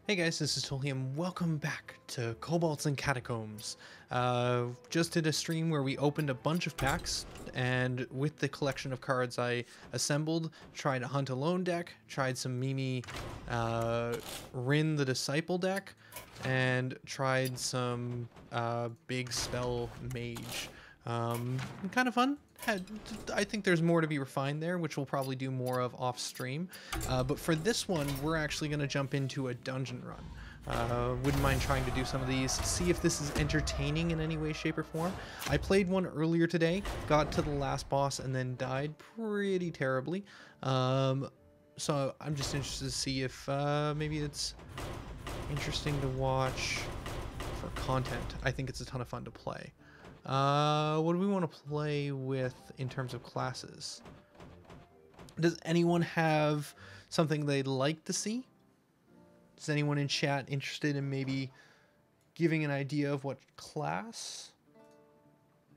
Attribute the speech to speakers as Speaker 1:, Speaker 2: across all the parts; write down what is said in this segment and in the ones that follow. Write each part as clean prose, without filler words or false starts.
Speaker 1: Hey guys, this is Tolium. Welcome back to Kobolds and Catacombs. Just did a stream where we opened a bunch of packs, and with the collection of cards I assembled, tried a Hunt Alone deck, tried some Mimi Rin the Disciple deck, and tried some Big Spell Mage. Kind of fun. I think there's more to be refined there, which we'll probably do more of off stream. But for this one, we're actually going to jump into a dungeon run. Wouldn't mind trying to do some of these, see if this is entertaining in any way, shape, or form. I played one earlier today, got to the last boss, and then died pretty terribly. So I'm just interested to see if maybe it's interesting to watch for content. I think it's a ton of fun to play. What do we want to play with in terms of classes? Does anyone have something they'd like to see? Is anyone in chat interested in maybe giving an idea of what class?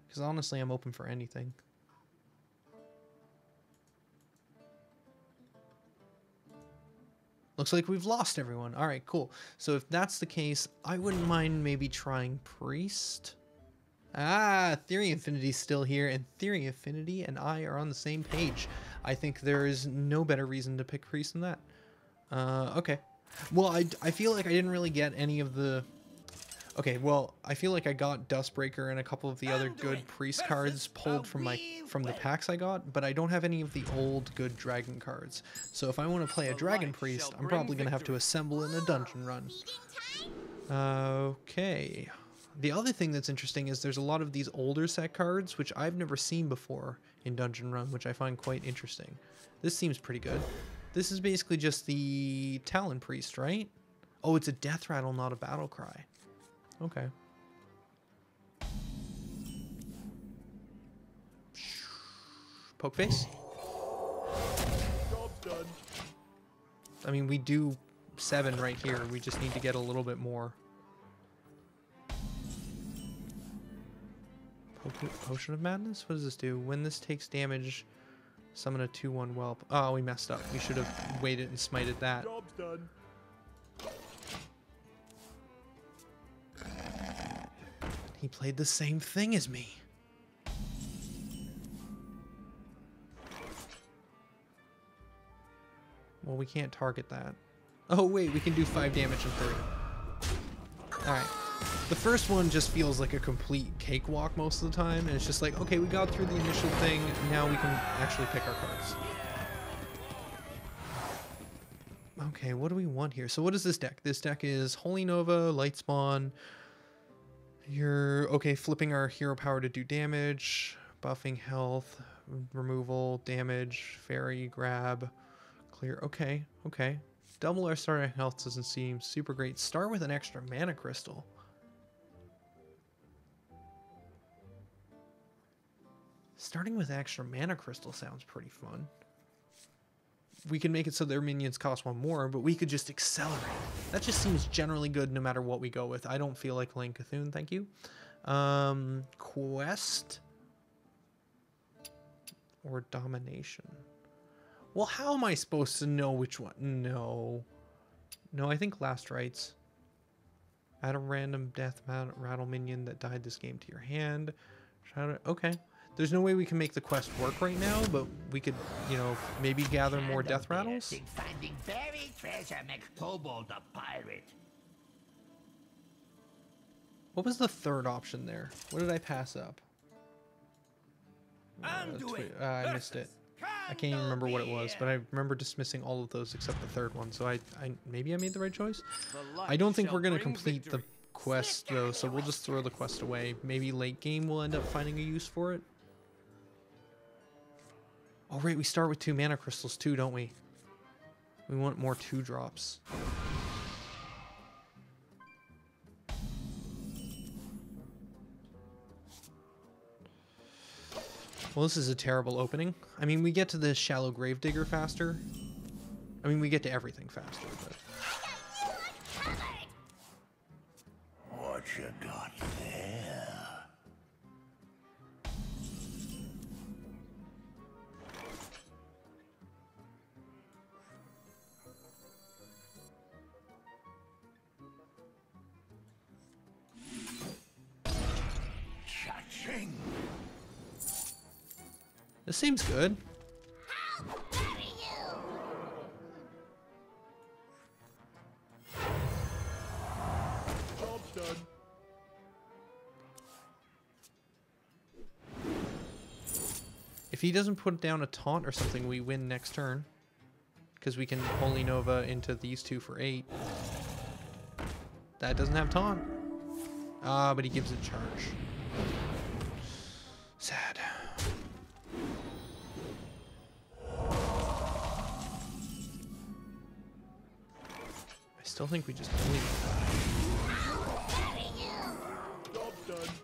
Speaker 1: Because honestly, I'm open for anything. Looks like we've lost everyone. All right, cool. So if that's the case, I wouldn't mind maybe trying Priest. Ah, Theory Infinity's still here, and Theory Infinity and I are on the same page. I think there is no better reason to pick Priest than that. Okay. Well, I feel like I didn't really get any of the... Okay, well, I feel like I got Dustbreaker and a couple of the other good Priest cards pulled from the packs I got, but I don't have any of the old good Dragon cards. So if I want to play a Dragon Priest, I'm probably going to have to assemble in a dungeon run. Okay. The other thing that's interesting is there's a lot of these older set cards, which I've never seen before in Dungeon Run, which I find quite interesting. This seems pretty good. This is basically just the Talon Priest, right? Oh, it's a Death Rattle, not a Battle Cry. Okay. Poke face?
Speaker 2: Job's done.
Speaker 1: I mean, we do 7 right here. We just need to get a little bit more. Potion of Madness? What does this do? When this takes damage, summon a 2/1 whelp. Oh, we messed up. We should have waited and smited that.
Speaker 2: Job's done.
Speaker 1: He played the same thing as me. Well, we can't target that. Oh, wait, we can do 5 damage in 30. Alright. The first one just feels like a complete cakewalk most of the time, and it's just like, okay, we got through the initial thing, now we can actually pick our cards. Okay, what do we want here? So what is this deck? This deck is Holy Nova, Lightspawn. You're, okay, flipping our hero power to do damage, buffing health, removal, damage, fairy, grab, clear. Okay, okay. Double our starting health doesn't seem super great. Start with an extra mana crystal. Starting with extra mana crystal sounds pretty fun. We can make it so their minions cost 1 more, but we could just accelerate. That just seems generally good no matter what we go with. I don't feel like playing Cthulhu, thank you. Quest or Domination? Well, how am I supposed to know which one? No, I think Last Rites. Add a random death rattle minion that died this game to your hand. Okay. There's no way we can make the quest work right now, but we could, you know, maybe gather more death rattles.
Speaker 3: Finding buried treasure makes Kobold a pirate.
Speaker 1: What was the third option there? What did I pass up? I missed it. I can't even remember what it was, but I remember dismissing all of those except the third one. So maybe I made the right choice. I don't think we're going to complete the quest though, so we'll just throw the quest away. Maybe late game we'll end up finding a use for it. Oh, right, we start with 2 mana crystals too, don't we? We want more 2-drops. Well, this is a terrible opening. I mean, we get to the Shallow Gravedigger faster. I mean, we get to everything faster, but...
Speaker 3: What you got there?
Speaker 1: This seems good.
Speaker 2: Job's done.
Speaker 1: If he doesn't put down a taunt or something, we win next turn. Because we can Holy Nova into these two for 8. That doesn't have taunt. Ah, but he gives it charge. Sad. I still think we just bleed.
Speaker 2: Job's done.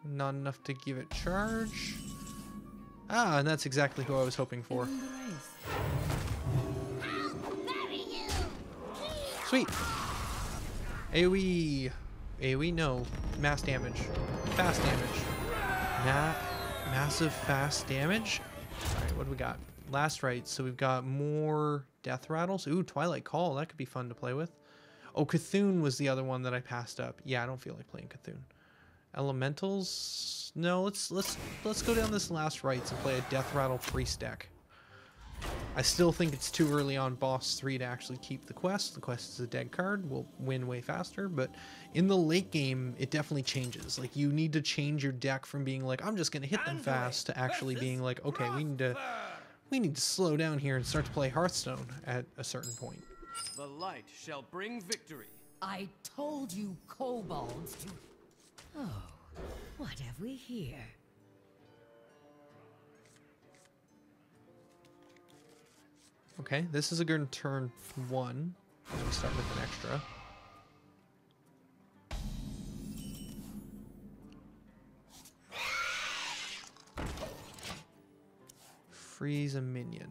Speaker 1: Not enough to give it charge. Ah, and that's exactly who I was hoping for. Sweet. AoE. AoE, no. Mass damage. Fast damage. Massive fast damage. Alright, what do we got? Last right, so we've got more death rattles. Ooh, Twilight Call. That could be fun to play with. Oh, Cthulhu was the other one that I passed up. Yeah, I don't feel like playing Cthulhu. Elementals? No, let's go down this last rights and play a death rattle priest deck. I still think it's too early on boss 3 to actually keep the quest. The quest is a dead card. We'll win way faster, but in the late game, it definitely changes. Like, you need to change your deck from being like, I'm just going to hit them fast, to actually being like, okay, we need to slow down here and start to play Hearthstone at a certain point.
Speaker 4: The light shall bring victory.
Speaker 5: I told you kobolds to... Oh, what have we here?
Speaker 1: Okay, this is a good turn 1. We start with an extra. Freeze a minion.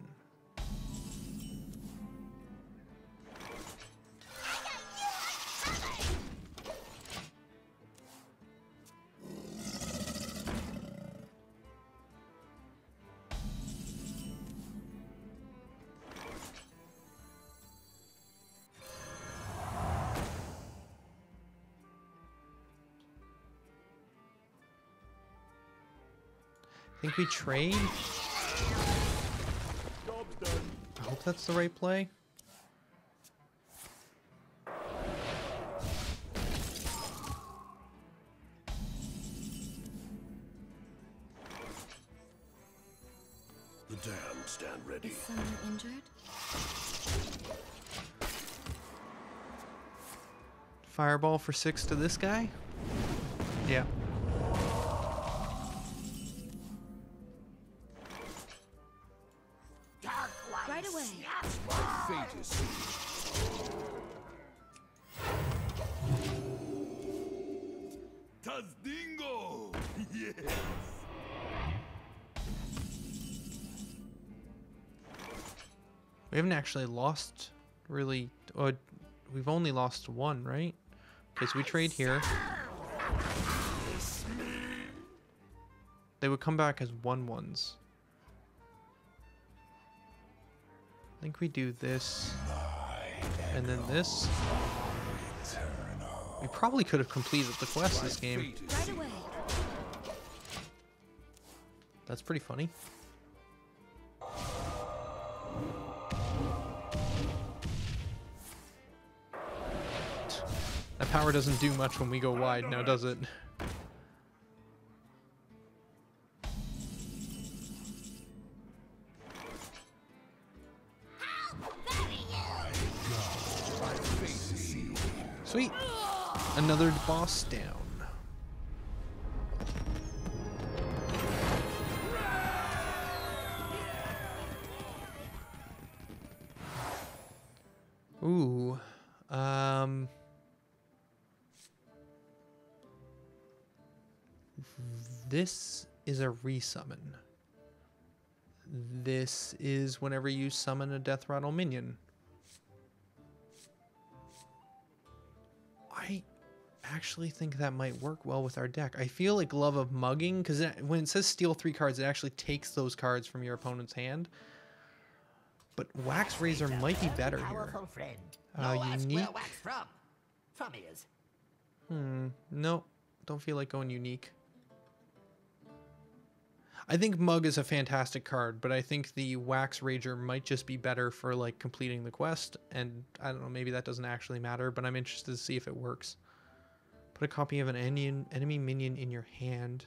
Speaker 1: Think we trade?
Speaker 2: Job's done.
Speaker 1: I hope that's the right play.
Speaker 2: The damned stand ready.
Speaker 5: Is someone injured?
Speaker 1: Fireball for 6 to this guy? Yeah.
Speaker 5: Right away.
Speaker 2: Fate is sealed. Tazdingo! Yes!
Speaker 1: We haven't actually lost really. We've only lost 1, right? Okay, so we trade here. They would come back as 1/1s. I think we do this. And then this. We probably could have completed the quest this game.
Speaker 5: Right away.
Speaker 1: That's pretty funny. That power doesn't do much when we go wide now, does it? Sweet. Another boss down. Ooh. This is a resummon. This is whenever you summon a Death Rattle minion. I actually think that might work well with our deck. I feel like Love of Mugging, because when it says steal 3 cards, it actually takes those cards from your opponent's hand. But Wax Razor might be better here.
Speaker 3: Powerful friend. No,
Speaker 1: Unique.
Speaker 3: where wax from? From ears.
Speaker 1: No. don't feel like going unique. I think Mug is a fantastic card, but I think the Wax Rager might just be better for like completing the quest, and I don't know, maybe that doesn't actually matter, but I'm interested to see if it works. Put a copy of an enemy minion in your hand.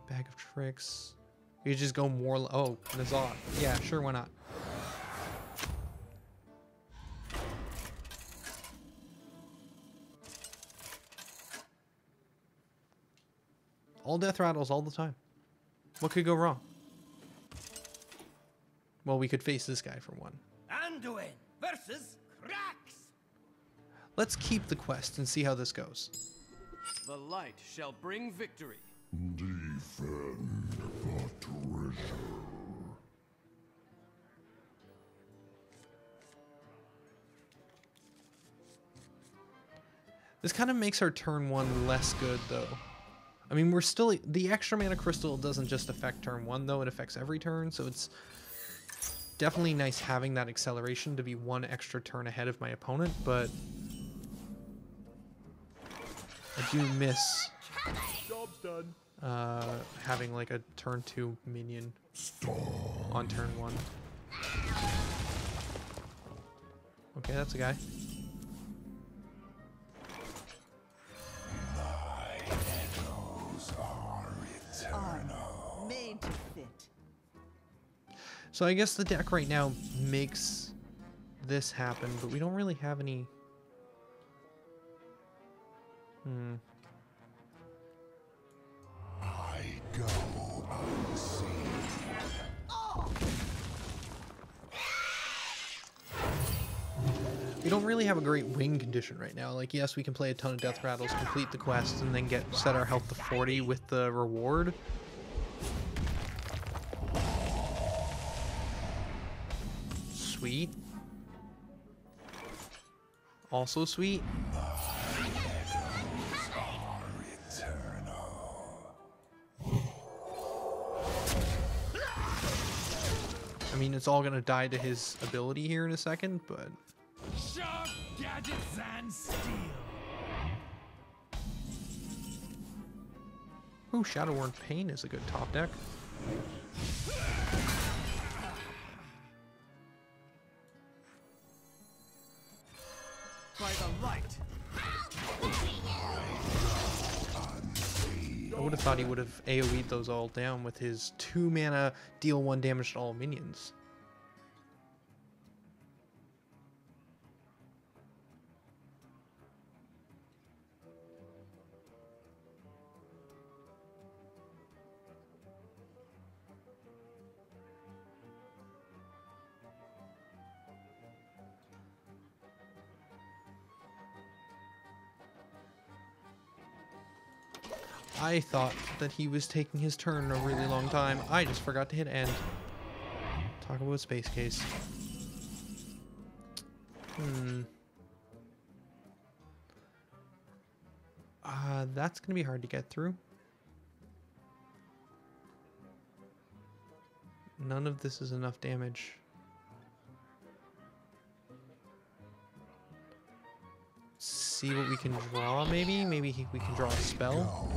Speaker 1: Bag of Tricks. You could just go more... Oh, Nazar. Yeah, sure, why not? All death rattles all the time. What could go wrong? Well, we could face this guy for one.
Speaker 3: Anduin versus Krax.
Speaker 1: Let's keep the quest and see how this goes.
Speaker 4: The light shall bring victory.
Speaker 2: Defend the treasure.
Speaker 1: This kind of makes our turn one less good, though. I mean, we're still... The extra mana crystal doesn't just affect turn one, though. It affects every turn, so it's definitely nice having that acceleration to be one extra turn ahead of my opponent, but I do miss
Speaker 2: Job's done.
Speaker 1: having like a turn 2 minion on turn 1. Okay, that's a guy.
Speaker 6: Made to fit.
Speaker 1: So I guess the deck right now makes this happen, but we don't really have any...
Speaker 2: I go unseen.
Speaker 1: We don't really have a great win condition right now. Like, yes, we can play a ton of death rattles, complete the quest, and then set our health to 40 with the reward. Sweet. Also sweet. I mean, it's all gonna die to his ability here in a second, but...
Speaker 3: Sharp gadgets and steel.
Speaker 1: Ooh, Shadowworn Pain is a good top deck.
Speaker 4: By the light.
Speaker 1: I would have thought he would have AoE'd those all down with his 2 mana, deal 1 damage to all minions. I thought that he was taking his turn a really long time. I just forgot to hit end. Talk about Space Case. That's gonna be hard to get through. None of this is enough damage. See what we can draw, maybe? Maybe we can draw a spell?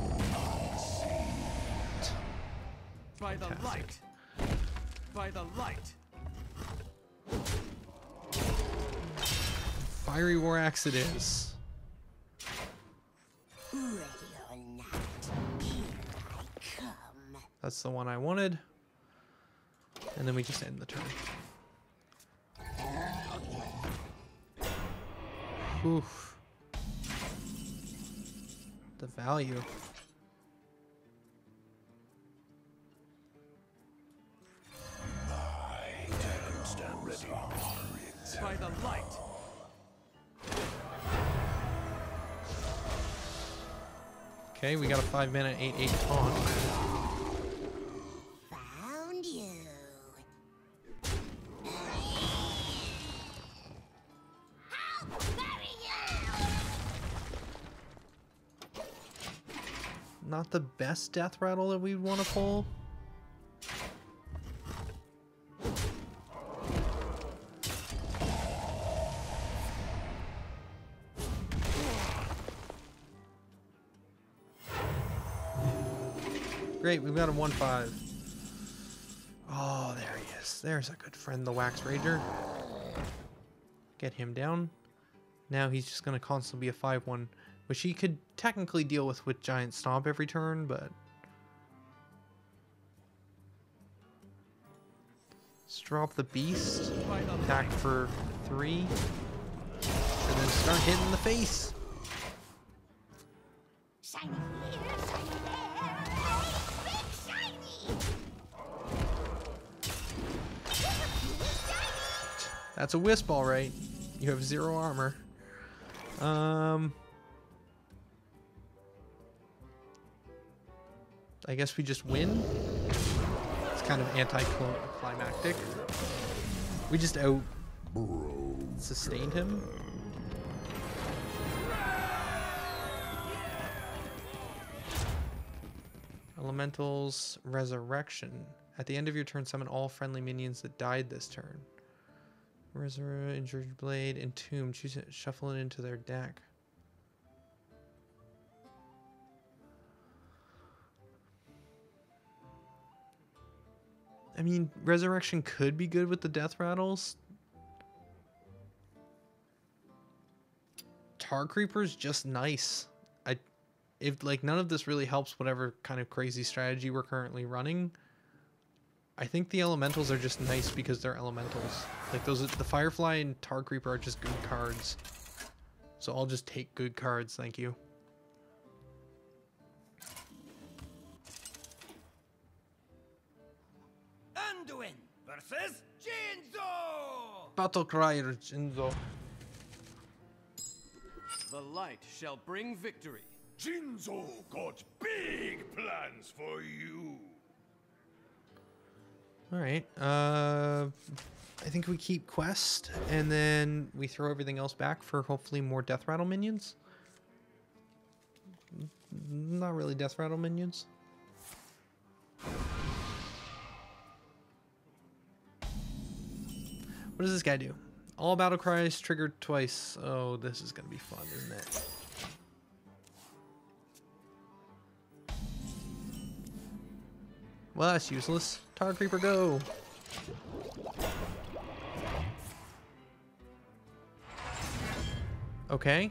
Speaker 4: By the light. By the light.
Speaker 1: Fiery War Axe it is.
Speaker 6: Ready or not, here I come.
Speaker 1: That's the one I wanted. And then we just end the turn. Oof. The value.
Speaker 2: Stand ready.
Speaker 4: By the light.
Speaker 1: Okay, we got a 5-mana 8/8 taunt.
Speaker 6: Found you. I'll bury you.
Speaker 1: Not the best death rattle that we'd want to pull. Great, we've got a 1-5. Oh, there he is. There's a good friend, the Wax Rager. Get him down. Now he's just going to constantly be a 5-1, which he could technically deal with Giant Stomp every turn, but... Let's drop the Beast. Attack for 3. And then start hitting the face.
Speaker 6: Shiny here, shiny there. Big shiny.
Speaker 1: That's a Wisp, all right. You have 0 armor. I guess we just win. It's kind of anticlimactic. We just out sustained him. Elementals Resurrection. At the end of your turn, summon all friendly minions that died this turn. Injured Blade, Entomb. Choose it, shuffle it into their deck. I mean, Resurrection could be good with the Death Rattles. Tar Creeper's just nice. If like none of this really helps whatever kind of crazy strategy we're currently running, I think the Elementals are just nice because they're Elementals. Like the Firefly and Tar Creeper are just good cards. So I'll just take good cards, thank you.
Speaker 3: Anduin versus Jinzo!
Speaker 1: Battle Crier Jinzo.
Speaker 4: The light shall bring victory.
Speaker 2: Jinzo got big plans for you.
Speaker 1: Alright, I think we keep Quest, and then we throw everything else back for hopefully more Death Rattle minions. Not really Death Rattle minions. What does this guy do? All battle cries triggered twice. Oh, this is gonna be fun, isn't it? Well, that's useless. Tar Creeper, go! Okay.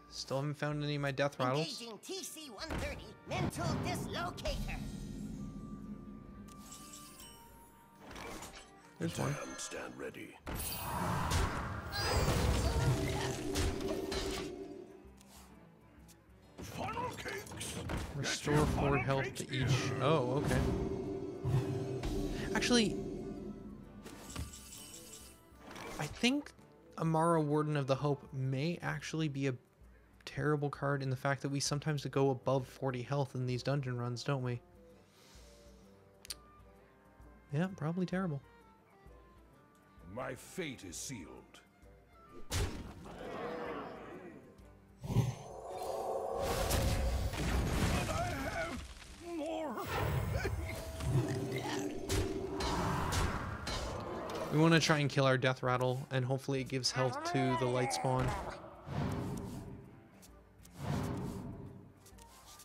Speaker 1: Still haven't found any of my Death Rattles.
Speaker 6: Engaging TC-130 mental dislocator.
Speaker 1: There's one.
Speaker 2: Stand ready. Funnel cakes.
Speaker 1: Restore 4 health to each. Oh, okay. Actually, I think Amara Warden of the Hope may actually be a terrible card in the fact that we sometimes go above 40 health in these dungeon runs, don't we? Yeah, probably terrible.
Speaker 2: My fate is sealed. But I have more.
Speaker 1: We want to try and kill our Death Rattle, and hopefully it gives health to the Light Spawn.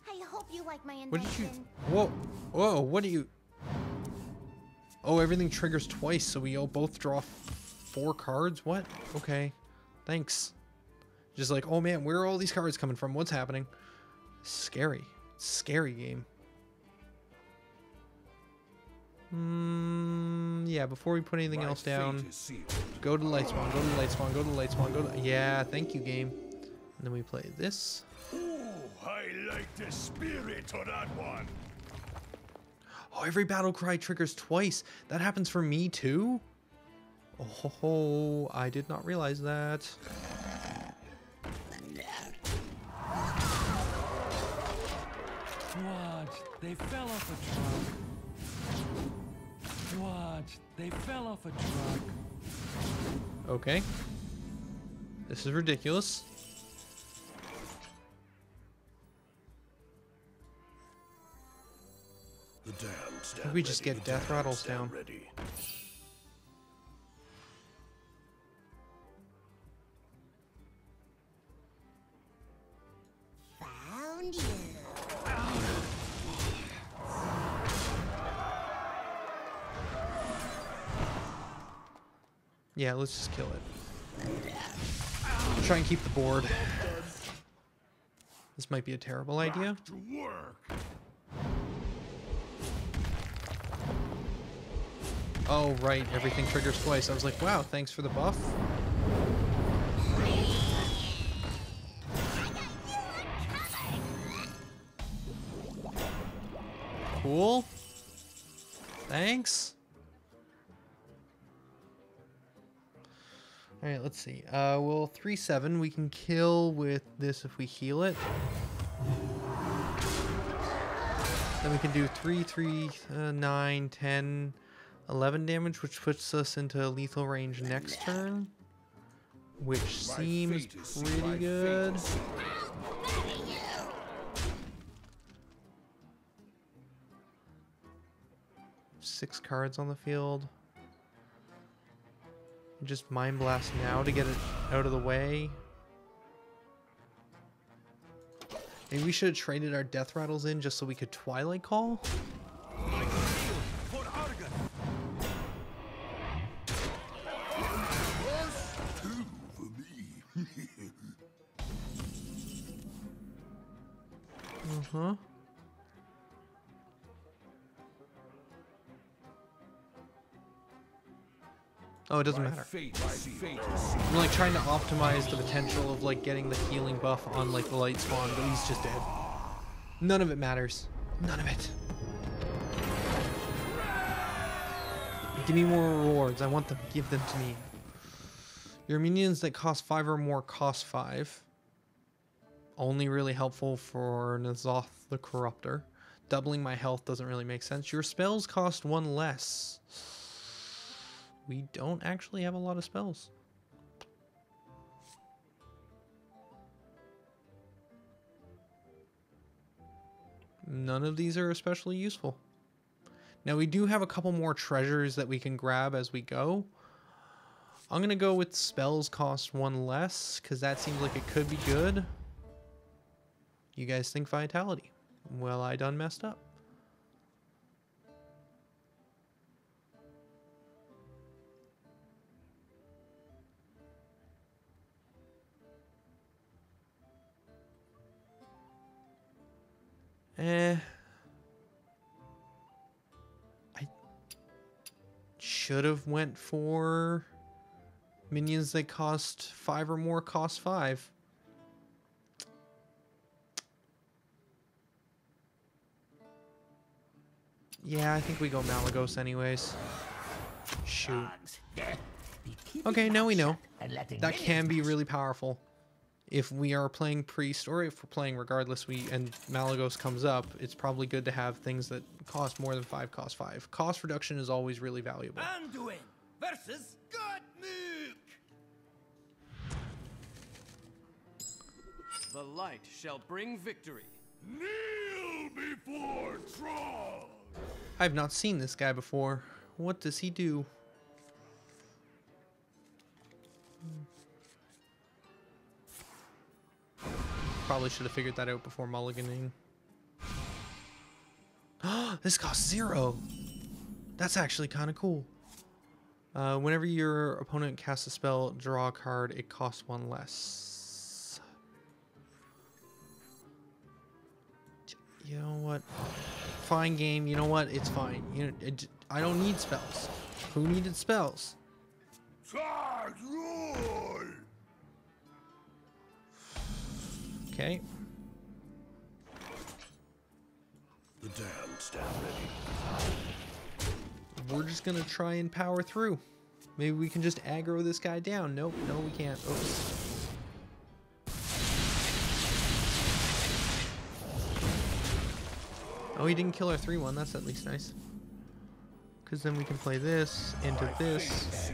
Speaker 6: I hope you like my
Speaker 1: What did you...
Speaker 6: invention.
Speaker 1: Whoa, whoa, what do you... Oh, everything triggers twice, so we all both draw 4 cards? What? Okay. Thanks. Just like, oh man, where are all these cards coming from? What's happening? Scary. Scary game. Yeah, before we put anything else down, go to Light Spawn, go to Light Spawn, go to Light Spawn, go to... Yeah, thank you, game. And then we play this.
Speaker 2: Ooh, I like the spirit of that one.
Speaker 1: Oh, every battle cry triggers twice. That happens for me too? Oh, I did not realize that.
Speaker 4: Watch, they fell off a truck. Watch, they fell off a truck.
Speaker 1: Okay. This is ridiculous.
Speaker 2: The damned
Speaker 1: I think we just get Death Rattles down.
Speaker 2: Ready.
Speaker 1: Yeah, let's just kill it. Try and keep the board. This might be a terrible idea.
Speaker 2: To work.
Speaker 1: Oh, right. Everything triggers twice. I was like, wow, thanks for the buff. Cool. Thanks. Alright, let's see. Well, 3/7 we can kill with this if we heal it. Then we can do 3, 3, 9, 10, 11 damage, which puts us into lethal range next turn. Which seems pretty good. Six cards on the field. Just Mind Blast now to get it out of the way. Maybe we should have traded our Death Rattles in just so we could Twilight Call. Uh-huh. Oh, it doesn't matter. I'm like trying to optimize the potential of like getting the healing buff on like the light spawn, but he's just dead. None of it matters. None of it. Give me more rewards. I want them. Give them to me. Your minions that cost 5 or more cost 5. Only really helpful for Nazoth the Corruptor. Doubling my health doesn't really make sense. Your spells cost 1 less. We don't actually have a lot of spells. None of these are especially useful. Now we do have a couple more treasures that we can grab as we go. I'm going to go with spells cost 1 less because that seems like it could be good. You guys think vitality? Well, I done messed up. I should have went for minions that cost 5 or more cost 5. Yeah, I think we go Malagos anyways. Shoot. Okay, now we know. That can be really powerful. If we are playing Priest, or if we're playing regardless, and Malagos comes up, it's probably good to have things that cost more than 5 cost 5. Cost reduction is always really valuable.
Speaker 3: Anduin versus Godmook.
Speaker 7: The light shall bring victory.
Speaker 2: Kneel before Troll.
Speaker 1: I've not seen this guy before. What does he do? Probably should have figured that out before mulliganing. This costs 0. That's actually kind of cool. Whenever your opponent casts a spell, draw a card, it costs 1 less. You know what? Fine game. You know what? It's fine. I don't need spells. Who needed spells? Okay.
Speaker 2: The damned stand ready.
Speaker 1: We're just gonna try and power through. Maybe we can just aggro this guy down. Nope, no we can't. Oops. Oh, he didn't kill our 3/1. That's at least nice. Because then we can play this into this.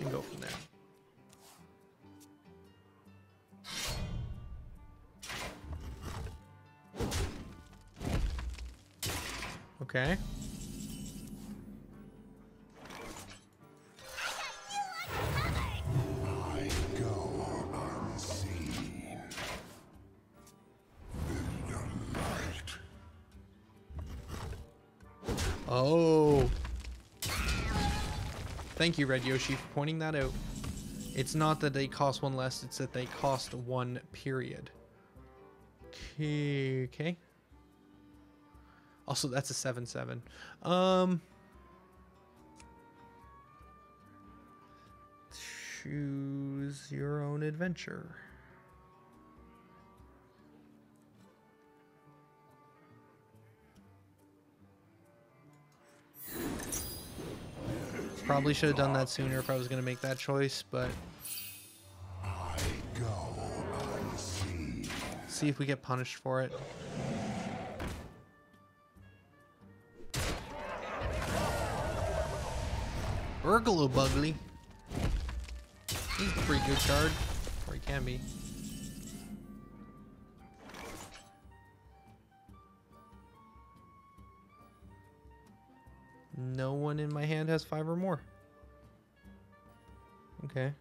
Speaker 1: And go from there. Okay.
Speaker 2: I go unseen. In the light.
Speaker 1: Oh. Thank you, Red Yoshi, for pointing that out. It's not that they cost one less, it's that they cost one period. Okay. Also, that's a 7/7. Choose your own adventure. Probably should have done that sooner if I was going to make that choice, but
Speaker 2: I go unseen.
Speaker 1: see if we get punished for it. Urgalo Bugly. He's a pretty good card, or he can be. No one in my hand has 5 or more. Okay.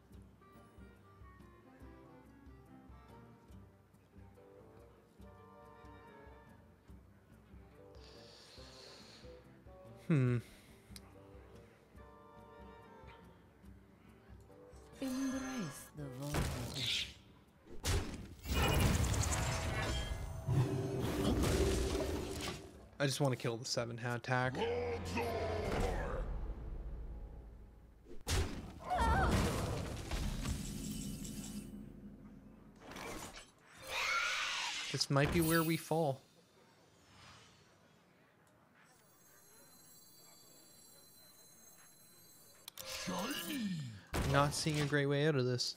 Speaker 5: Embrace the void.
Speaker 1: I just want to kill the 7 attack. This might be where we fall. Not seeing a great way out of this.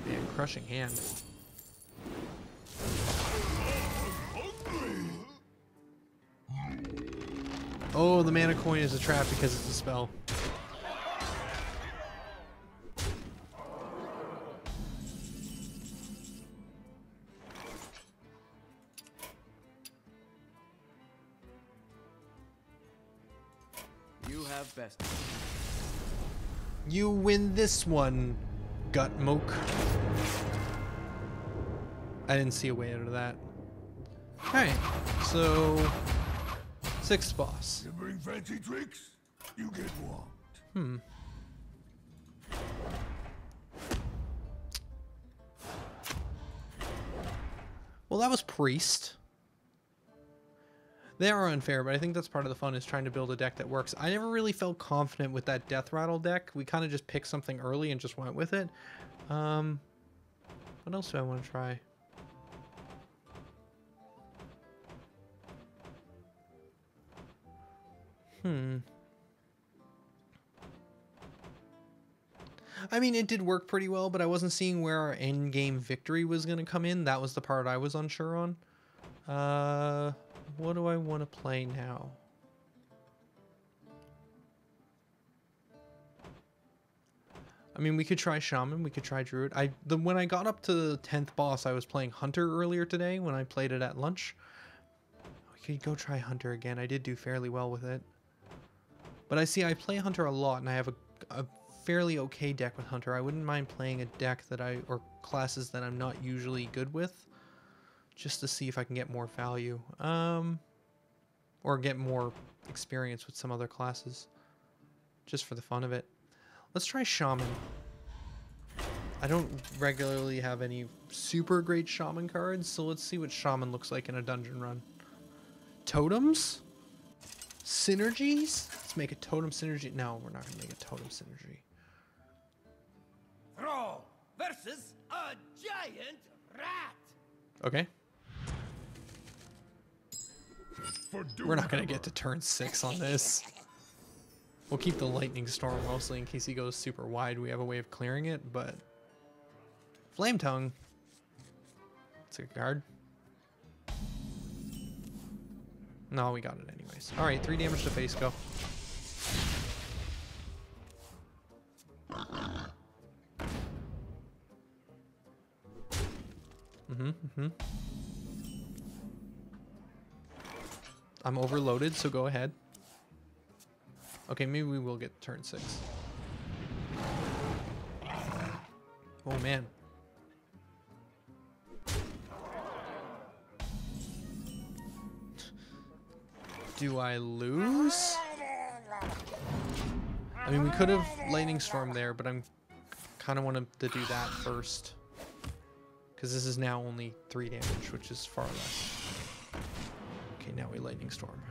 Speaker 1: Man, crushing hand. Oh, the mana coin is a trap because it's a spell.
Speaker 7: You have best.
Speaker 1: You win this one, Gut Moke. I didn't see a way out of that. Alright, so 6th boss.
Speaker 2: You bring fancy tricks, you get one.
Speaker 1: Well, that was Priest. They are unfair, but I think that's part of the fun, is trying to build a deck that works. I never really felt confident with that Death Rattle deck. We kind of just picked something early and just went with it. What else do I want to try? I mean, it did work pretty well, but I wasn't seeing where our end-game victory was going to come in. That was the part I was unsure on. What do I want to play now? I mean, we could try Shaman, we could try Druid. When I got up to the 10th boss, I was playing Hunter earlier today when I played it at lunch. We could go try Hunter again. I did do fairly well with it. But I play Hunter a lot, and I have a fairly okay deck with Hunter. I wouldn't mind playing a deck or classes that I'm not usually good with, just to see if I can get more value, or get more experience with some other classes, just for the fun of it. Let's try Shaman. I don't regularly have any super great Shaman cards, so let's see what Shaman looks like in a dungeon run. Totems? Synergies? Let's make a totem synergy. No, we're not going to make a totem synergy.
Speaker 3: Throw versus a giant rat.
Speaker 1: Okay. We're not going to get to turn 6 on this. We'll keep the Lightning Storm mostly in case he goes super wide. We have a way of clearing it, but... Flame Tongue. It's a card. No, we got it anyways. Alright, 3 damage to face, go. I'm overloaded, so go ahead. Okay, maybe we will get turn 6. Oh, man. Do I lose? I mean, we could have Lightning Storm there, but I'm kind of wanted to do that first. Because this is now only 3 damage, which is far less. Okay, now we Lightning Storm.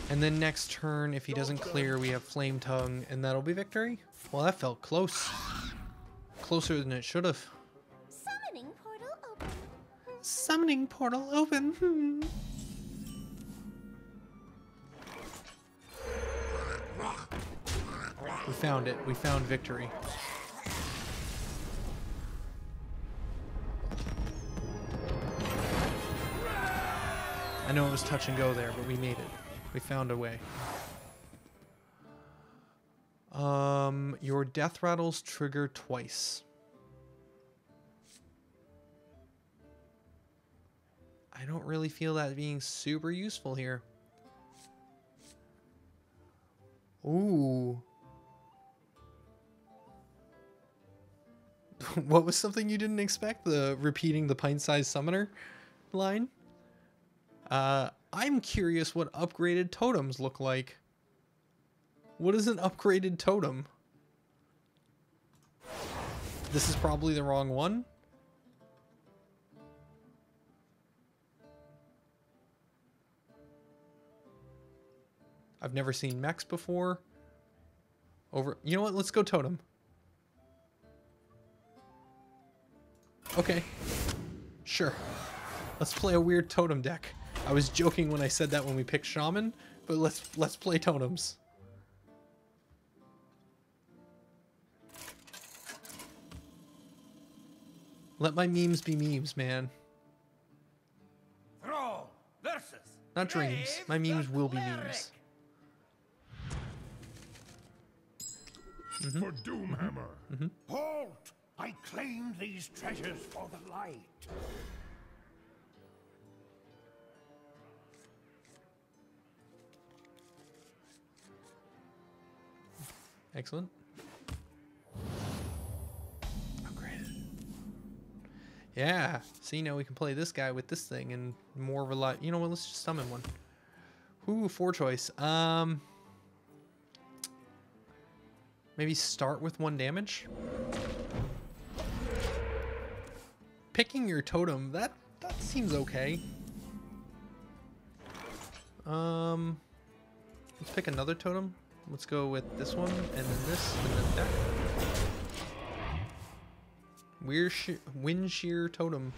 Speaker 1: And then next turn, if he doesn't clear, we have Flame Tongue, and that'll be victory? Well, that felt close. Closer than it should have.
Speaker 6: Summoning portal open.
Speaker 1: Summoning portal open. We found it. We found victory. I know it was touch and go there, but we made it. We found a way. Your death rattles trigger twice. I don't really feel that being super useful here. Ooh. What was something you didn't expect? The repeating the pint-sized summoner line? I'm curious what upgraded totems look like. What is an upgraded totem? This is probably the wrong one. I've never seen mechs before. You know what? Let's go totem. Okay. Sure. Let's play a weird totem deck. I was joking when I said that when we picked Shaman, but let's play totems. Let my memes be memes, man.
Speaker 3: Thrall versus
Speaker 1: Not dreams. My memes will be memes.
Speaker 2: For Doomhammer.
Speaker 3: Halt! I claim these treasures for the light.
Speaker 1: Excellent. Upgraded. Yeah. See, now we can play this guy with this thing and more rely. You know what? Let's just summon one. Ooh, 4 choice. Maybe start with 1 damage. Picking your totem, that seems okay. Let's pick another totem. Let's go with this one, and then this, and then that. Wind Shear Totem.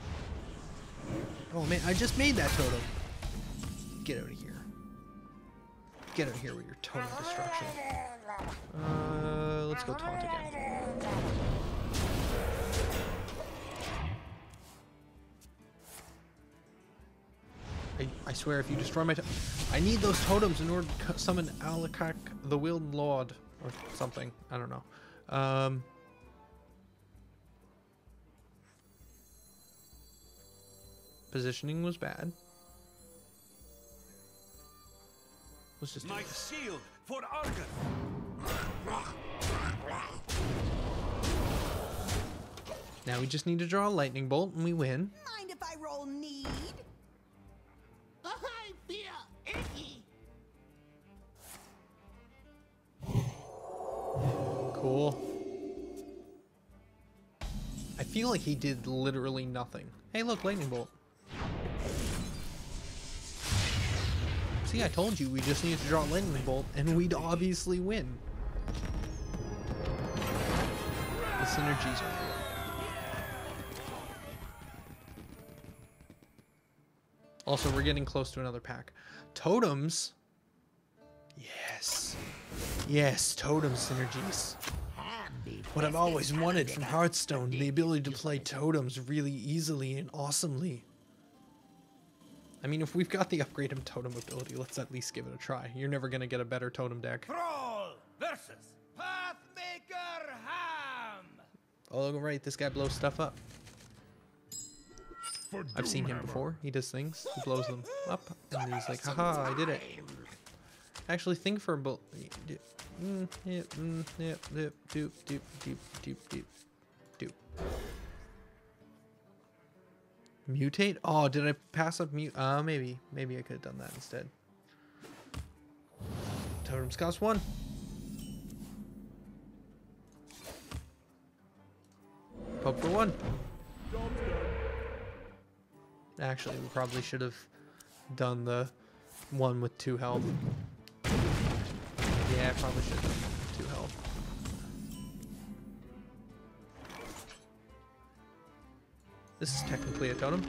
Speaker 1: Oh man, I just made that totem. Get out of here. Get out of here with your totem destruction. Let's go taunt again. I swear, if you destroy my I need those totems in order to summon Alakak the Willed Lord or something. I don't know. Positioning was bad. Let's just do
Speaker 3: My
Speaker 1: this.
Speaker 3: shield for Argus.
Speaker 1: Now we just need to draw a lightning bolt and we win.
Speaker 6: Mind if I roll need? I feel icky.
Speaker 1: Cool. I feel like he did literally nothing. Hey, look, lightning bolt. See, I told you we just needed to draw a lightning bolt, and we'd obviously win. The synergies are real. Also, we're getting close to another pack. Totems? Yes. Yes, totem synergies. What I've always wanted from Hearthstone, the ability to play totems really easily and awesomely. I mean, if we've got the upgraded totem ability, let's at least give it a try. You're never going to get a better totem deck.
Speaker 3: Thrall versus Pathmaker Ham.
Speaker 1: Oh, right, this guy blows stuff up.
Speaker 2: For
Speaker 1: I've seen him
Speaker 2: Doomhammer.
Speaker 1: before. He does things. He blows them up, and he's like, haha, I did it. Actually, think for a Yep, yep, yep, doop, doop, doop, doop, doop, doop. Mutate? Oh, did I pass up mute? Maybe I could have done that instead. Totems cost 1. Poke for 1. Actually, we probably should have done the one with 2 health. Yeah, I probably should have done 2 health. This is technically a totem.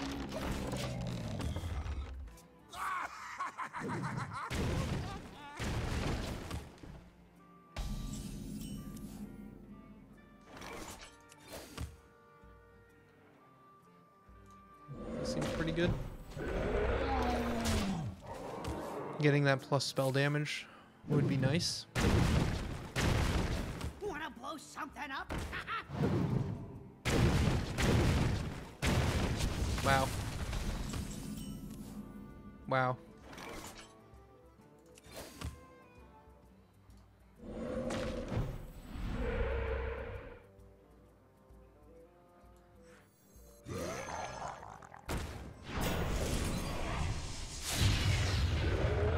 Speaker 1: This seems pretty good. Getting that plus spell damage would be nice.
Speaker 3: Wanna blow something up?
Speaker 1: Wow. Wow.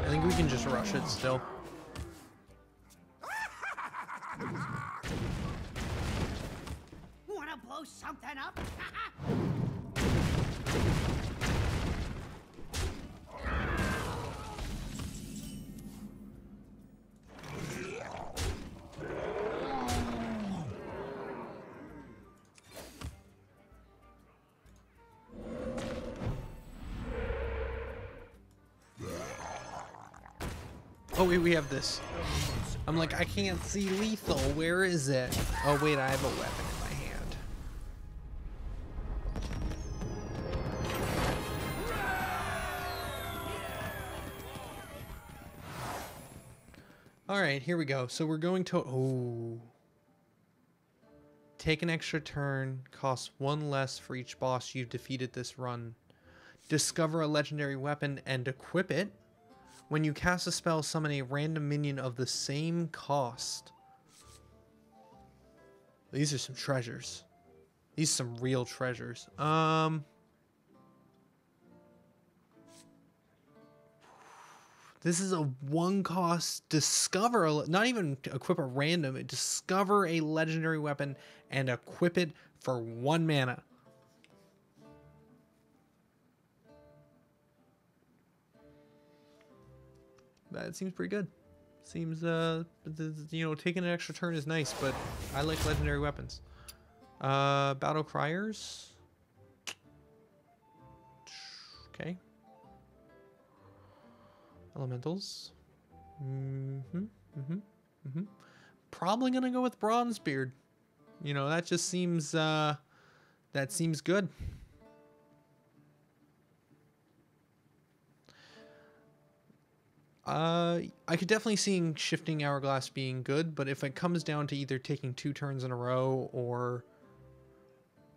Speaker 1: I think we can just rush it still.
Speaker 3: Wanna blow something up?
Speaker 1: Oh wait, we have this. I'm like, I can't see lethal. Where is it? Oh wait, I have a weapon in my hand. All right, here we go. So we're going to... Oh. Take an extra turn. Costs 1 less for each boss you've defeated this run. Discover a legendary weapon and equip it. When you cast a spell, summon a random minion of the same cost. These are some treasures. These are some real treasures. This is a 1 cost discover, not even equip a random, discover a legendary weapon and equip it for 1 mana. That seems pretty good. Seems, you know, taking an extra turn is nice, but I like legendary weapons. Battle Criers. Okay. Elementals. Probably gonna go with Bronzebeard. You know, that just seems, that seems good. I could definitely see Shifting Hourglass being good, but if it comes down to either taking 2 turns in a row or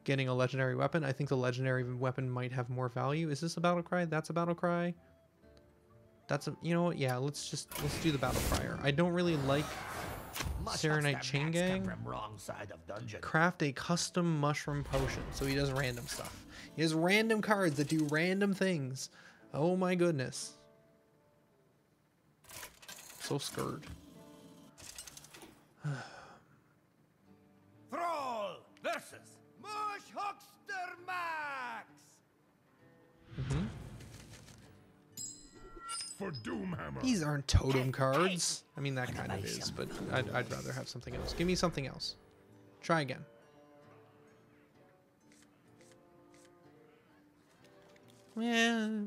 Speaker 1: getting a legendary weapon, I think the legendary weapon might have more value. Is this a battle cry? That's a battle cry. That's a, you know what? Yeah, let's do the battle crier. I don't really like Serenite Chain Gang.
Speaker 3: Wrong side of dungeon.
Speaker 1: Craft a custom mushroom potion. So he does random stuff. He has random cards that do random things. Oh my goodness. So scared.
Speaker 2: Thrall versus Mush Huckster Max. For Doomhammer.
Speaker 1: These aren't totem cards. I mean, that kind of is, but I'd rather have something else. Give me something else. Try again. Yeah.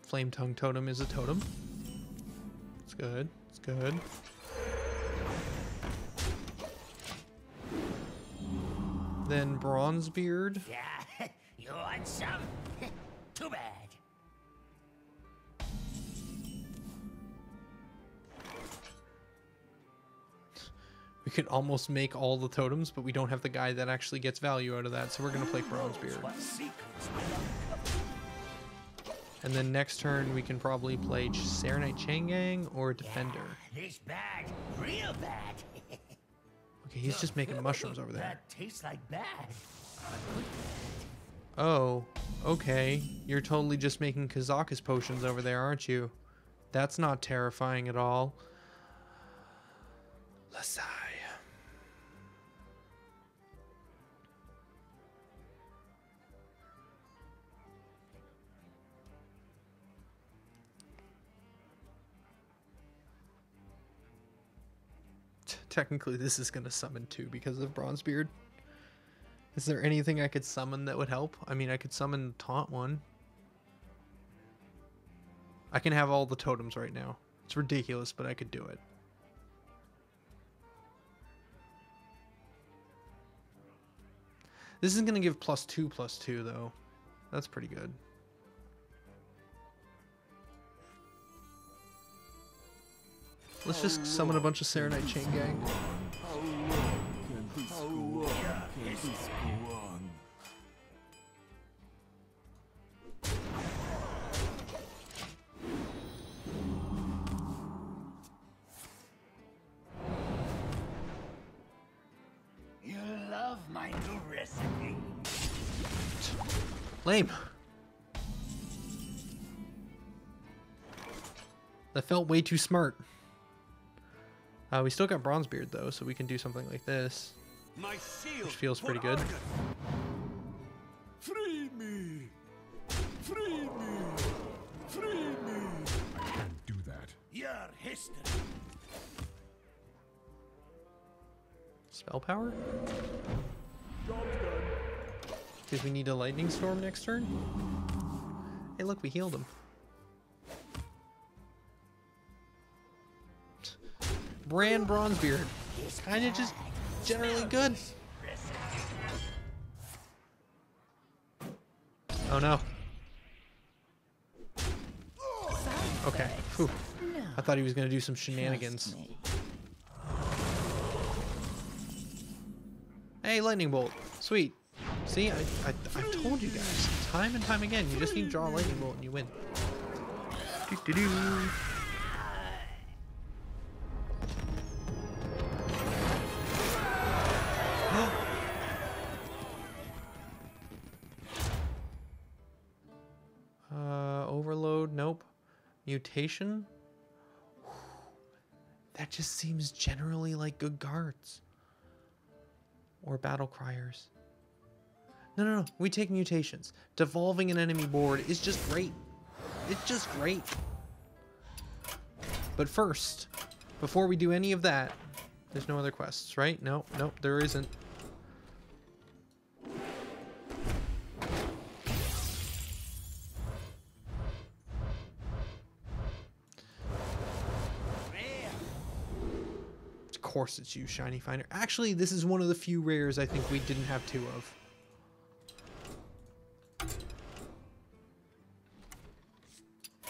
Speaker 1: Flame Tongue Totem is a totem. It's good. It's good. Then Bronzebeard.
Speaker 3: Yeah, you want some? Too bad.
Speaker 1: could almost make all the totems, but we don't have the guy that actually gets value out of that, so we're going to play Bronzebeard. And then next turn, we can probably play Serenite Chain Gang or Defender.
Speaker 3: This bad, real bad.
Speaker 1: Okay, he's just making mushrooms over there.
Speaker 3: That tastes like bad.
Speaker 1: Oh, okay. You're totally just making Kazakus potions over there, aren't you? That's not terrifying at all. Lasai. Technically, this is going to summon 2 because of Bronzebeard. Is there anything I could summon that would help? I mean, I could summon Taunt 1. I can have all the totems right now. It's ridiculous, but I could do it. This is going to give +2/+2, though. That's pretty good. Let's just summon a bunch of Serenite Chain Gang.
Speaker 3: You love my new recipe.
Speaker 1: Lame. That felt way too smart. We still got Bronzebeard though, so we can do something like this, which feels pretty good.
Speaker 2: Free me! Free me! Free me!
Speaker 4: Can't do that.
Speaker 3: Your history.
Speaker 1: Spell power? Because we need a Lightning Storm next turn? Hey look, we healed him. Brand Bronzebeard. Kinda just generally good. Oh no. Okay. Whew. I thought he was gonna do some shenanigans. Hey, Lightning Bolt. Sweet. See, I told you guys time and time again. You just need to draw a Lightning Bolt and you win. Doo-doo-doo. Overload, nope. Mutation? That just seems generally like good cards. Or Battle Criers. No. We take mutations. Devolving an enemy board is just great. It's just great. But first, before we do any of that, there's no other quests, right? Nope, there isn't. Of course it's you, Shiny Finder. Actually, this is one of the few rares I think we didn't have 2 of.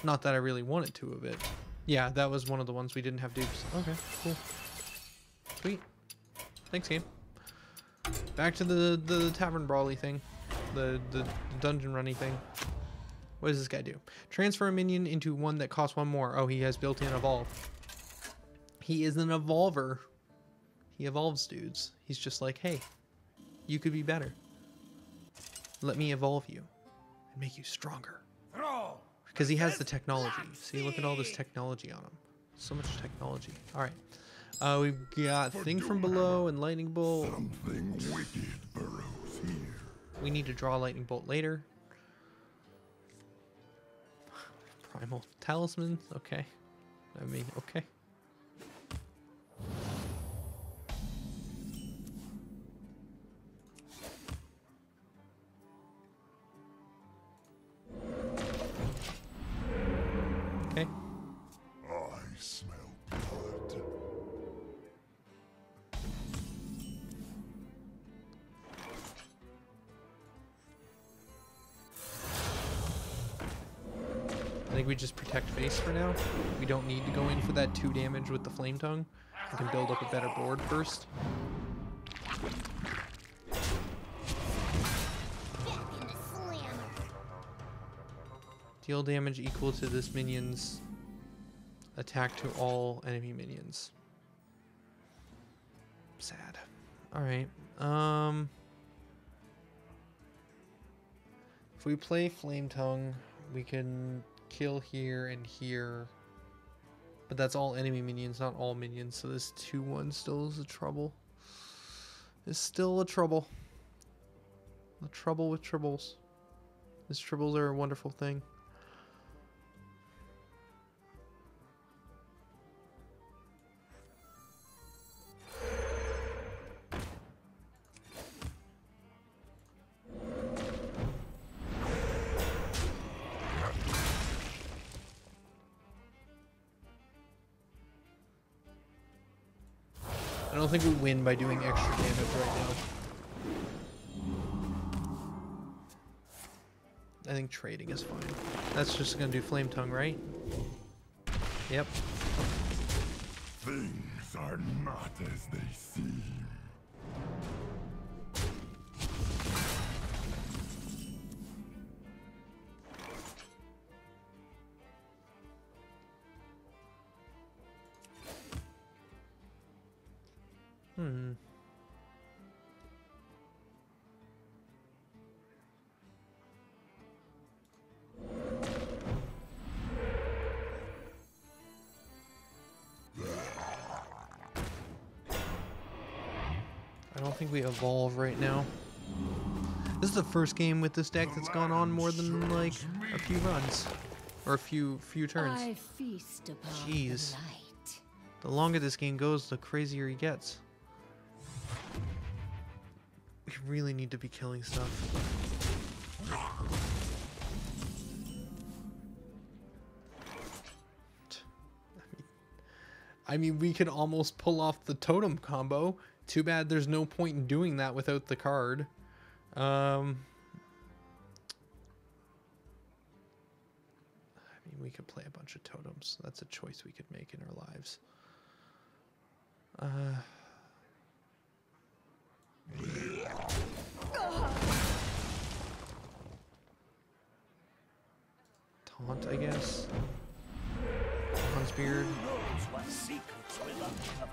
Speaker 1: Not that I really wanted 2 of it. Yeah, that was one of the ones we didn't have dupes. Okay, cool. Sweet. Thanks, game. Back to the tavern brawly thing. The dungeon runny thing. What does this guy do? Transfer a minion into one that costs 1 more. Oh, he has built-in evolve. He is an evolver. He evolves dudes. He's just like, hey, you could be better. Let me evolve you and make you stronger. Because he has the technology. See, look at all this technology on him. So much technology. All right. We've got Thing from Below and Lightning Bolt.
Speaker 2: Something wicked burrows here.
Speaker 1: We need to draw Lightning Bolt later. Primal Talisman. Okay. I mean, okay. Okay.
Speaker 2: I smell blood.
Speaker 1: I think we just protect face for now. We don't need to go in for that 2 damage with the Flame Tongue. We can build up a better board first. Deal damage equal to this minion's attack to all enemy minions. Sad. Alright. If we play Flame Tongue, we can kill here and here. But that's all enemy minions, not all minions. So this 2-1 still is a trouble. It's still a trouble. A trouble with tribbles. These tribbles are a wonderful thing. I don't think we win by doing extra damage right now. I think trading is fine. That's just gonna do Flame Tongue, right? Yep.
Speaker 2: Things are not as they seem.
Speaker 1: I don't think we evolve right now. This is the first game with this deck that's gone on more than like a few runs or a few turns.
Speaker 5: I feast upon
Speaker 1: Jeez.
Speaker 5: the light.
Speaker 1: The longer this game goes, the crazier he gets. We really need to be killing stuff. I mean, we could almost pull off the totem combo. Too bad there's no point in doing that without the card. I mean, we could play a bunch of totems. That's a choice we could make in our lives. Taunt, I guess. Beard.
Speaker 3: What secrets will uncover?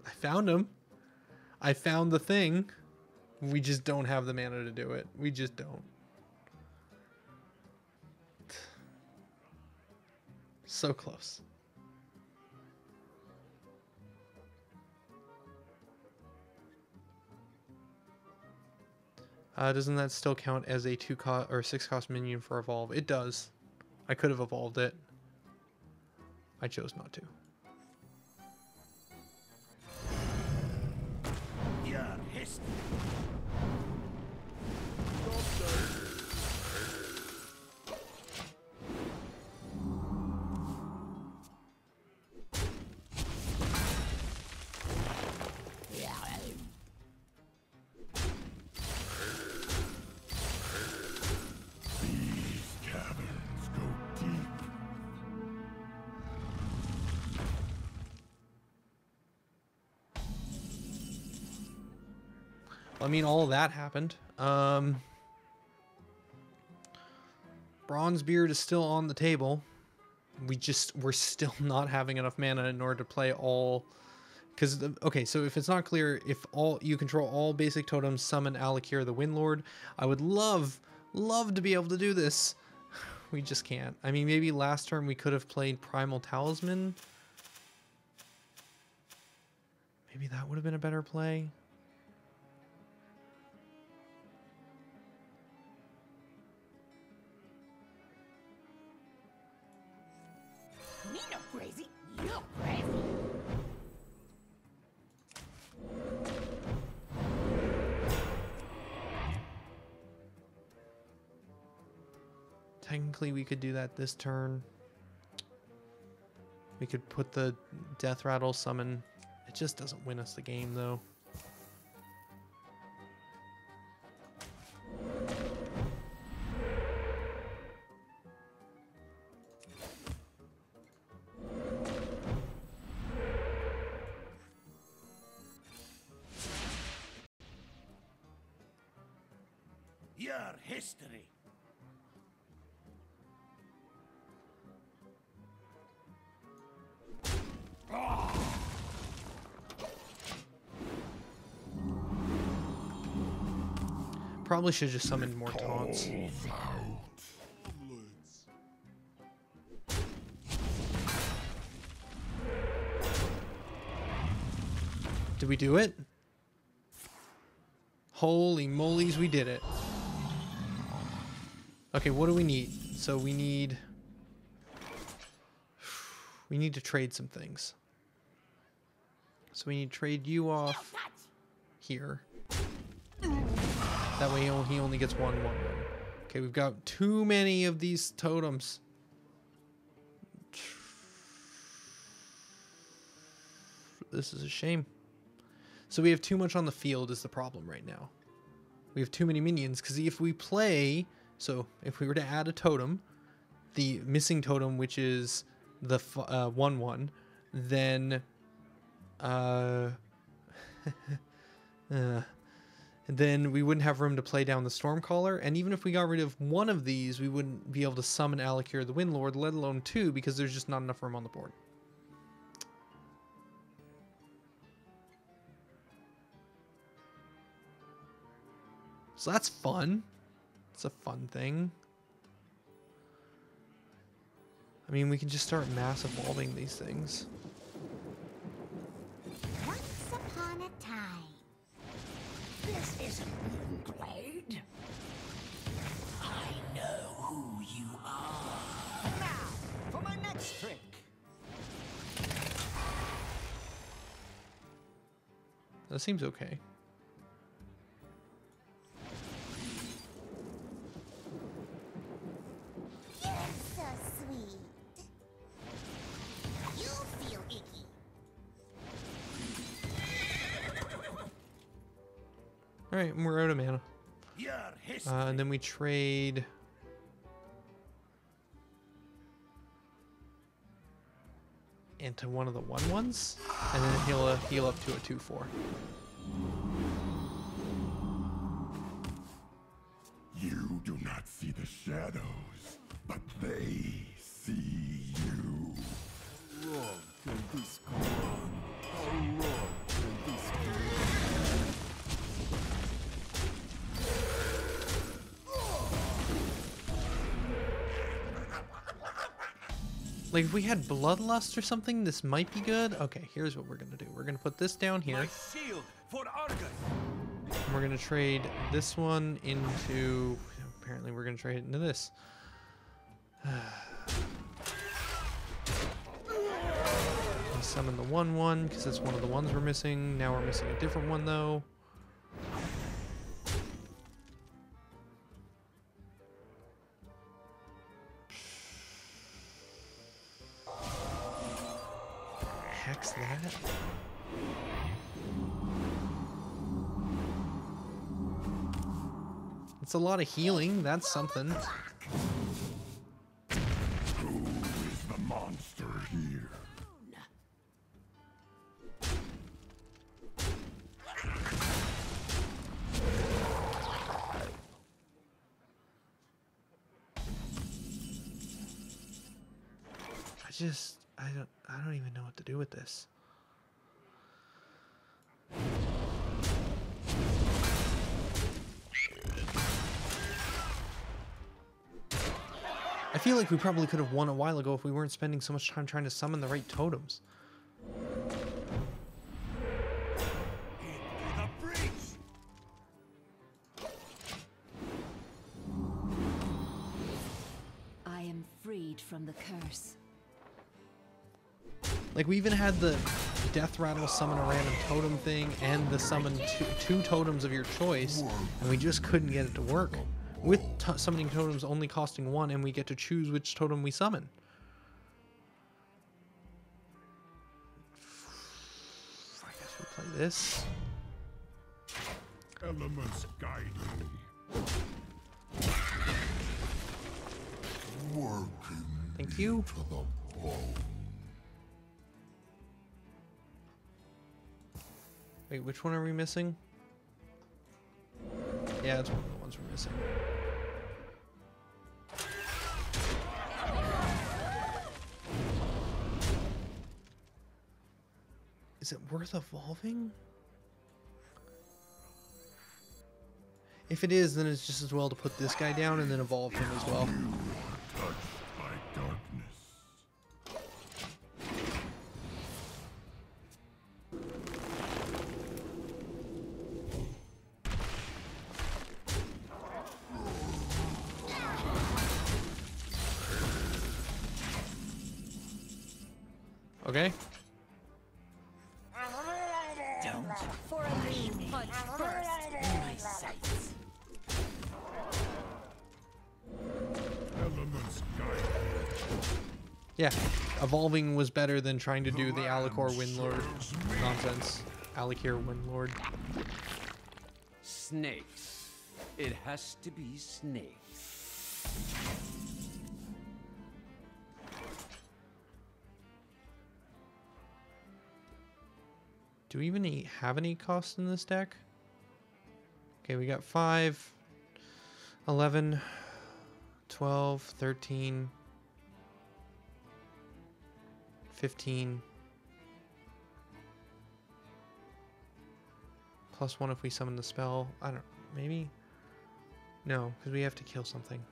Speaker 1: I found him. I found the thing. We just don't have the mana to do it. We just don't. So close. Doesn't that still count as a 2-cost or 6-cost minion for evolve? It does. I could have evolved it. I chose not to.
Speaker 3: Your history.
Speaker 1: I mean, all of that happened. Bronzebeard is still on the table. We're still not having enough mana in order to play all. Because okay, so if it's not clear, if all you control all basic totems, summon Alakir the Windlord. I would love to be able to do this. We just can't. I mean, maybe last turn we could have played Primal Talisman. Maybe that would have been a better play.
Speaker 6: Me no crazy, you crazy.
Speaker 1: Technically, we could do that this turn. We could put the death rattle summon. It just doesn't win us the game though.
Speaker 2: Your history.
Speaker 1: Probably should just summon more taunts. Did we do it? Holy molies, we did it. Okay, what do we need? So we need to trade some things. So we need to trade you off here. That way he only gets one. Okay, we've got too many of these totems. This is a shame. So we have too much on the field is the problem right now. We have too many minions, because if we play... So if we were to add a totem, the missing totem, which is the 1/1, then then we wouldn't have room to play down the Stormcaller, and even if we got rid of one of these, we wouldn't be able to summon Alakir the Windlord, let alone two, because there's just not enough room on the board. So that's fun. It's a fun thing. I mean, we can just start mass evolving these things.
Speaker 6: Once upon a time.
Speaker 3: This isn't being played. I know who you are.
Speaker 7: Now, for my next trick.
Speaker 1: That seems okay.
Speaker 6: You're so sweet. You feel icky.
Speaker 1: Alright, we're out of mana.
Speaker 2: Your history.
Speaker 1: And then we trade... into one of the 1/1s, and then he'll heal up to a 2/4.
Speaker 2: You do not see the shadows, but they see you. How long can this go on? How long can this go on?
Speaker 1: Like, if we had Bloodlust or something, this might be good. Okay, here's what we're gonna do. We're gonna put this down here.
Speaker 7: My shield for Argus.
Speaker 1: And we're gonna trade this one into... Apparently we're gonna trade it into this. We'll summon the 1/1, because that's one of the ones we're missing. Now we're missing a different one, though. Hex that? It's a lot of healing. That's something.
Speaker 2: Who is the monster here?
Speaker 1: I don't even know what to do with this. I feel like we probably could have won a while ago if we weren't spending so much time trying to summon the right totems.
Speaker 2: Into the breach!
Speaker 5: I am freed from the curse.
Speaker 1: Like, we even had the death rattle summon a random totem thing and the summon two totems of your choice, and we just couldn't get it to work. With summoning totems only costing one, and we get to choose which totem we summon. Play this.
Speaker 2: Elements guide me. Working
Speaker 1: Thank you.
Speaker 2: to the bone.
Speaker 1: Wait, which one are we missing? Yeah, it's one of the ones we're missing. Is it worth evolving? If it is, then it's just as well to put this guy down and then evolve him as well.
Speaker 2: Touched by darkness.
Speaker 1: Okay.
Speaker 3: Don't
Speaker 5: For a lean punch first.
Speaker 3: in my sights.
Speaker 2: Elements guide me.
Speaker 1: Yeah, evolving was better than trying to do the Alikor Windlord nonsense. Alikir Windlord.
Speaker 8: Snakes. It has to be snakes.
Speaker 1: Do we even have any cost in this deck? Okay, we got 5, 11, 12, 13, 15. +1 if we summon the spell. I don't, maybe? No, because we have to kill something.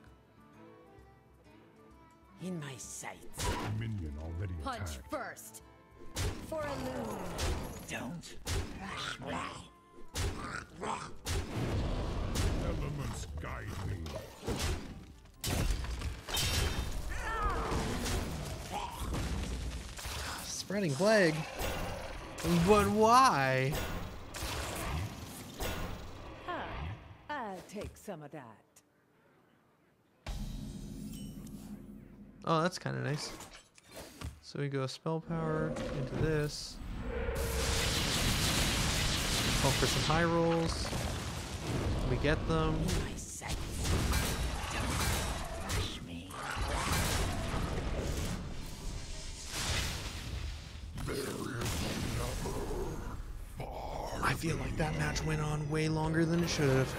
Speaker 3: In my sights.
Speaker 2: Minion already
Speaker 5: Punch
Speaker 2: attacked.
Speaker 5: first. For a loon.
Speaker 3: Don't.
Speaker 2: Elements guide me.
Speaker 1: Spreading plague? But why?
Speaker 9: I'll take some of that.
Speaker 1: Oh, that's kind of nice. So we go spell power into this. Hope for some high rolls. We get them.
Speaker 3: In my sights. Don't rush me.
Speaker 1: I feel like that match went on way longer than it should have.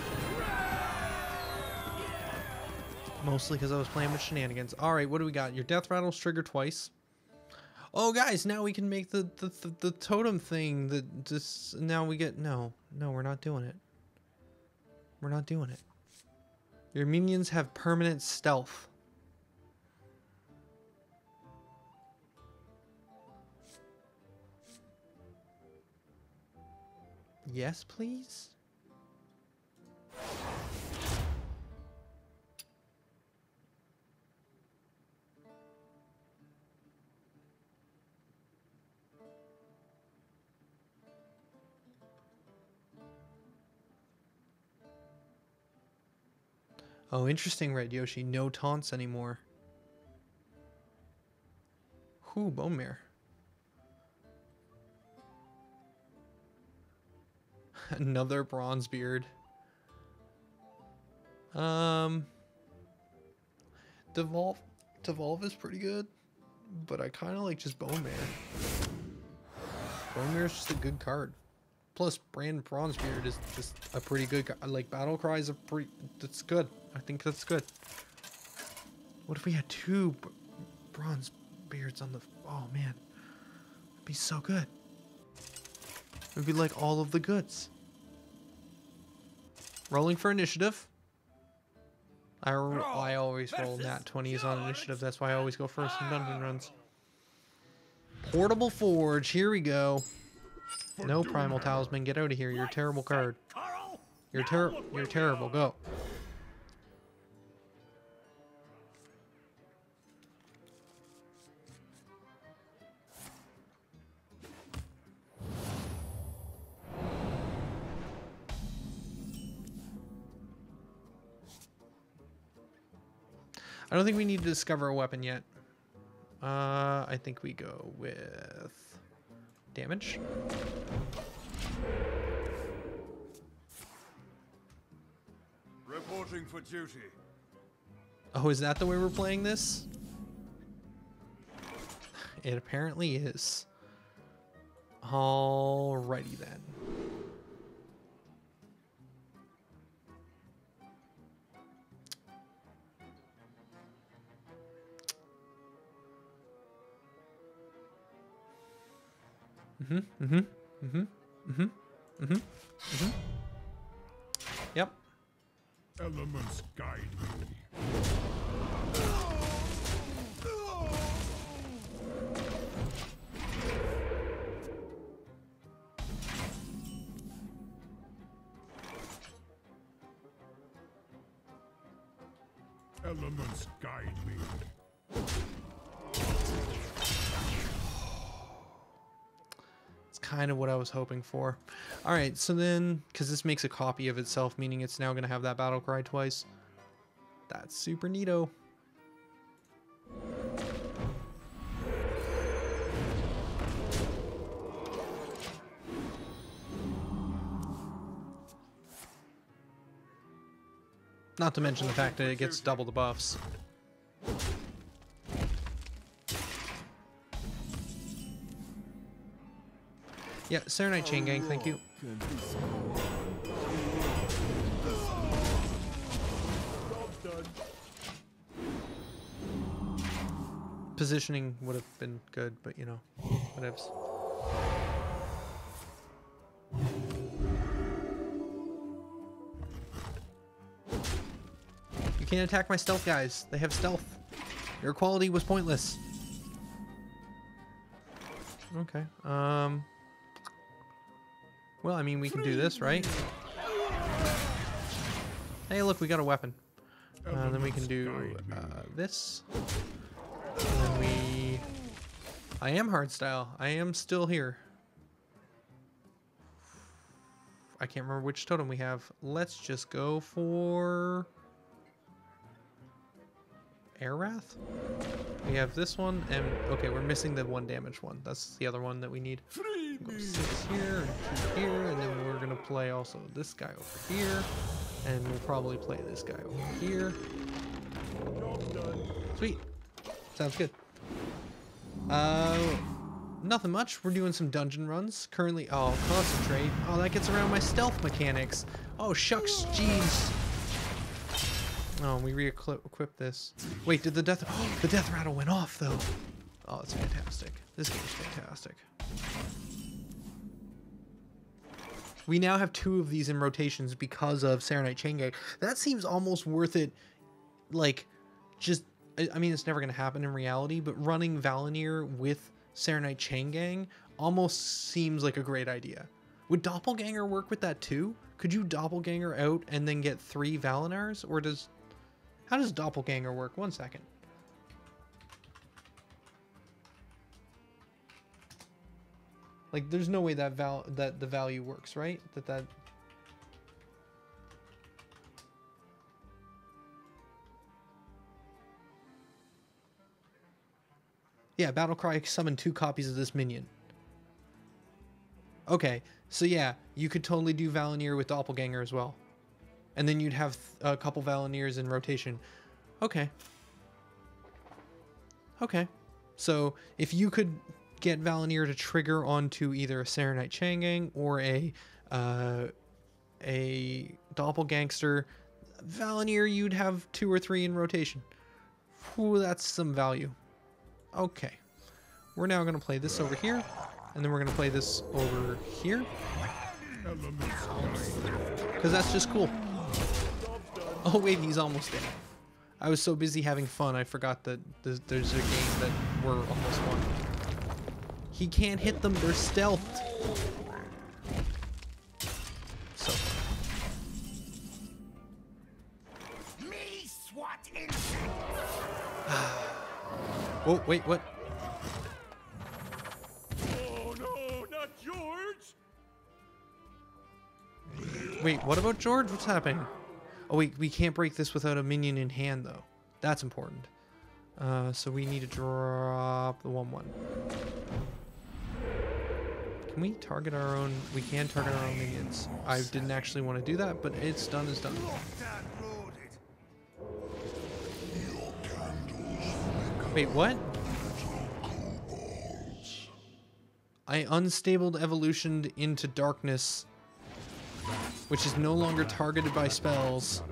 Speaker 1: Mostly because I was playing with shenanigans. All right, what do we got? Your death rattles trigger twice. Oh, guys, now we can make the totem thing that just now we get. No, we're not doing it. We're not doing it. Your minions have permanent stealth. Yes, please. Oh, interesting, Red Yoshi. No taunts anymore. Whew, Bone Mare. Another bronze beard. Devolve is pretty good, but I kind of like just Bone Mare. Bone Mare is just a good card. Plus, Brand Bronzebeard is just a pretty good card. Like, Battle Cry is a pretty... That's good. I think that's good. What if we had 2 bronze beards on the... Oh, man. It'd be so good. It would be like all of the goods. Rolling for initiative. I always roll nat 20s on initiative. That's why I always go first in dungeon runs. Portable Forge. Here we go. No Primal Talisman. Get out of here. You're a terrible card. You're terrible. Go. I don't think we need to discover a weapon yet. I think we go with damage.
Speaker 7: reporting for duty.
Speaker 1: Oh, is that the way we're playing this? It apparently is. Alrighty then. Yep.
Speaker 2: Elements guide me. Elements guide me.
Speaker 1: It's kind of what I was hoping for. All right, so then, because this makes a copy of itself, meaning it's now going to have that battle cry twice. That's super neato. Not to mention the fact that it gets double the buffs. Yeah, Serenite Chain Gang, thank you. Positioning would have been good, but you know, whatevs. You can't attack my stealth guys. They have stealth. Your quality was pointless. Okay. Well, I mean, we can do this, right? Hey, look, we got a weapon. Then we can do this. And then we... I am hardstyle. I am still here. I can't remember which totem we have. Let's just go for... Air Wrath? We have this one, and okay, we're missing the 1 damage one. That's the other one that we need. Go 6 here, and 2 here, and then we're gonna play also this guy over here, and we'll probably play this guy over here. Sweet. Sounds good. Nothing much. We're doing some dungeon runs. Currently, oh, concentrate. Oh, that gets around my stealth mechanics. Oh, shucks, jeez. Oh, we re-equip this. Wait, did the death... Oh, the death rattle went off, though. Oh, it's fantastic. This game's fantastic. We now have 2 of these in rotations because of Serenite Chain Gang. That seems almost worth it, like, just... I mean, it's never going to happen in reality, but running Valinir with Serenite Chain Gang almost seems like a great idea. Would Doppelganger work with that, too? Could you Doppelganger out and then get 3 Valinars? Or does... How does Doppelganger work? 1 second. Like, there's no way that the value works, right? That... Yeah, Battlecry summon 2 copies of this minion. Okay, so yeah, you could totally do Valinir with Doppelganger as well. And then you'd have a couple Valinirs in rotation. Okay. Okay. So if you could get Valinir to trigger onto either a Serenite Chain Gang or a Doppelgangster, Valinir, you'd have 2 or 3 in rotation. Whew, that's some value. Okay. We're now going to play this over here. And then we're going to play this over here. Because that's just cool. Oh wait, he's almost dead. I was so busy having fun, I forgot that there's a game that we're almost won. He can't hit them, they're stealthed. So fun.
Speaker 3: Me swat insects.
Speaker 1: Oh, wait, what?
Speaker 7: Oh no, not George!
Speaker 1: Wait, what about George? What's happening? Oh wait, we can't break this without a minion in hand though. That's important. So we need to drop the 1/1. Can we target our own? We can target our own minions. I didn't actually want to do that, but it's done is done. Wait, what? I unstable evolutioned into darkness, which is no longer targeted by spells,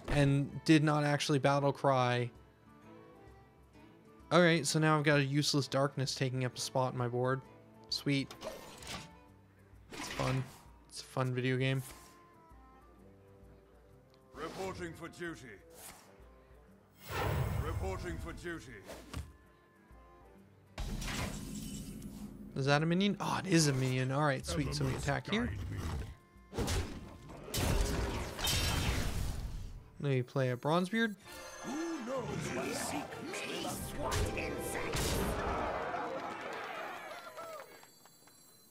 Speaker 1: and did not actually battle cry. Alright, so now I've got a useless darkness taking up a spot in my board. Sweet. It's fun. It's a fun video game.
Speaker 7: Reporting for duty. Reporting for duty.
Speaker 1: Is that a minion? Oh, it is a minion. Alright, sweet. So we attack here. Let me play a Bronzebeard.
Speaker 2: Who knows what secrets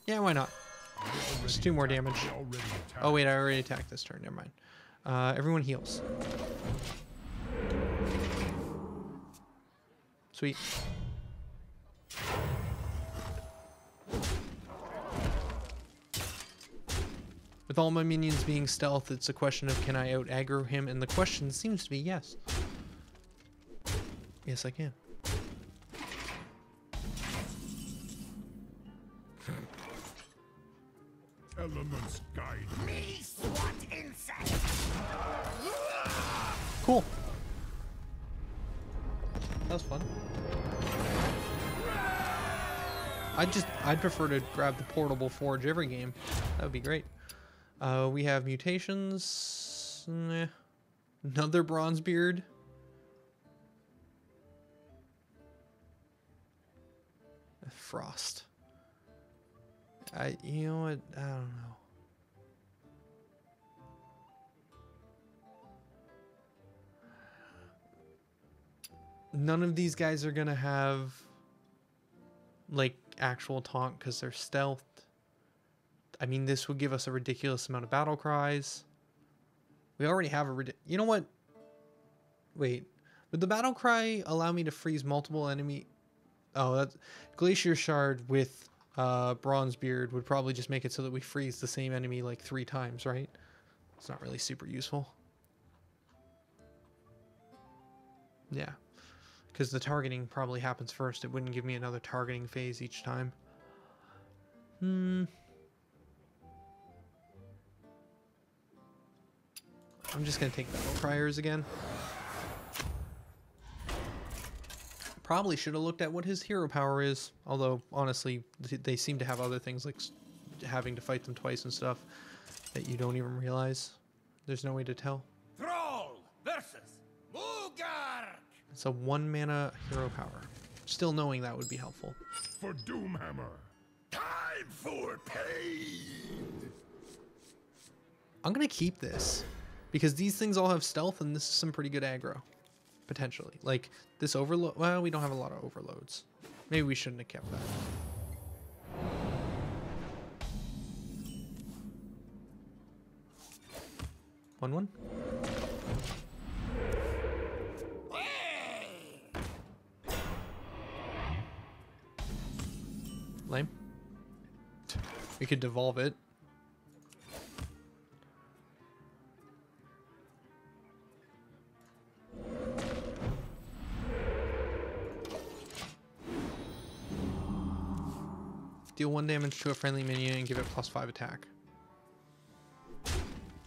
Speaker 1: Yeah, why not? Just 2 more damage. Oh wait, I already attacked this turn. Never mind. Everyone heals. Sweet. With all my minions being stealth, it's a question of can I out aggro him, and the question seems to be yes. Yes, I can.
Speaker 2: elements guide me?
Speaker 3: SWAT insect.
Speaker 1: Cool. That was fun. I'd prefer to grab the portable forge every game. That would be great. We have mutations. Nah. Another Bronzebeard. Frost. You know what? I don't know. None of these guys are gonna have like actual taunt because they're stealthed. I mean, this would give us a ridiculous amount of battle cries. We already have a you know what? Wait, would the battle cry allow me to freeze multiple enemy? Oh, that's Glacier Shard with Bronzebeard would probably just make it so that we freeze the same enemy like 3 times, right? It's not really super useful. Yeah, because the targeting probably happens first. It wouldn't give me another targeting phase each time. I'm just gonna take Battle Criers again. Probably should have looked at what his hero power is, although honestly they seem to have other things like having to fight them twice and stuff that you don't even realize. There's no way to tell.
Speaker 3: Thrall versus Mugar.
Speaker 1: It's a 1 mana hero power. Still knowing that would be helpful.
Speaker 2: For Doomhammer.
Speaker 3: Time for pain.
Speaker 1: I'm gonna keep this because these things all have stealth and this is some pretty good aggro. Potentially. Like this overload. Well, we don't have a lot of overloads. Maybe we shouldn't have kept that. One. Lame. We could devolve it. Deal 1 damage to a friendly minion and give it +5 attack.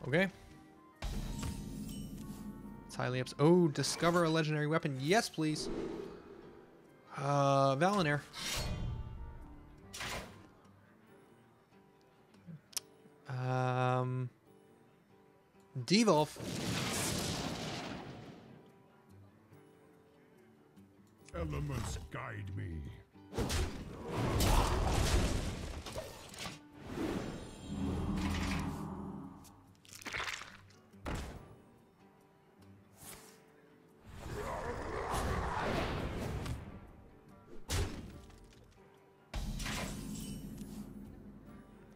Speaker 1: Okay. It's highly ups. Oh, discover a legendary weapon. Yes, please. Valinair. Devolve.
Speaker 2: Elements guide me.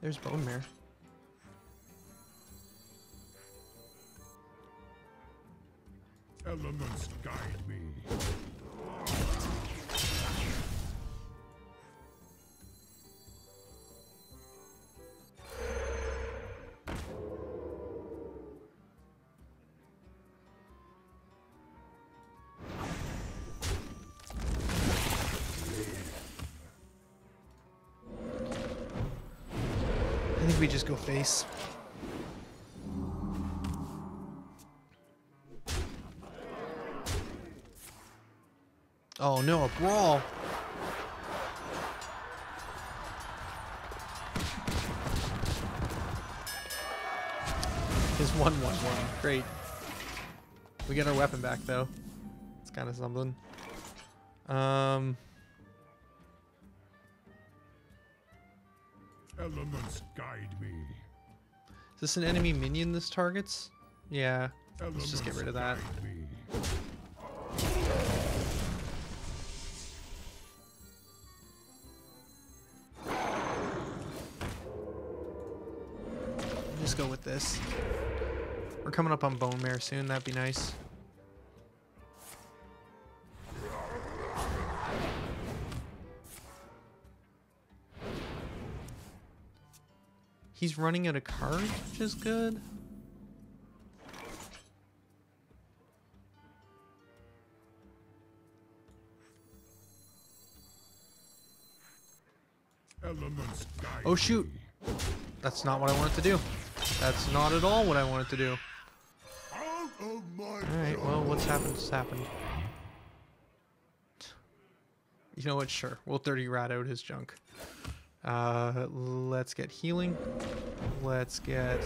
Speaker 1: There's Bone Mare.
Speaker 2: Elements guide me.
Speaker 1: think we just go face. Oh no, a brawl. Is 1-1-1. Great. We get our weapon back though. It's kind of something.
Speaker 2: Elements guide me.
Speaker 1: Is this an enemy minion this targets? Yeah. Let's just get rid of that. Just go with this. We're coming up on Bone Mare soon. That'd be nice. He's running out of cards, which is good.
Speaker 2: Elements guide
Speaker 1: Oh shoot!
Speaker 2: me.
Speaker 1: That's not what I wanted to do. That's not at all what I wanted to do.
Speaker 2: Out of my
Speaker 1: Alright, well, what's happened has happened. You know what? Sure. We'll 30 rat out his junk. Let's get healing. Let's get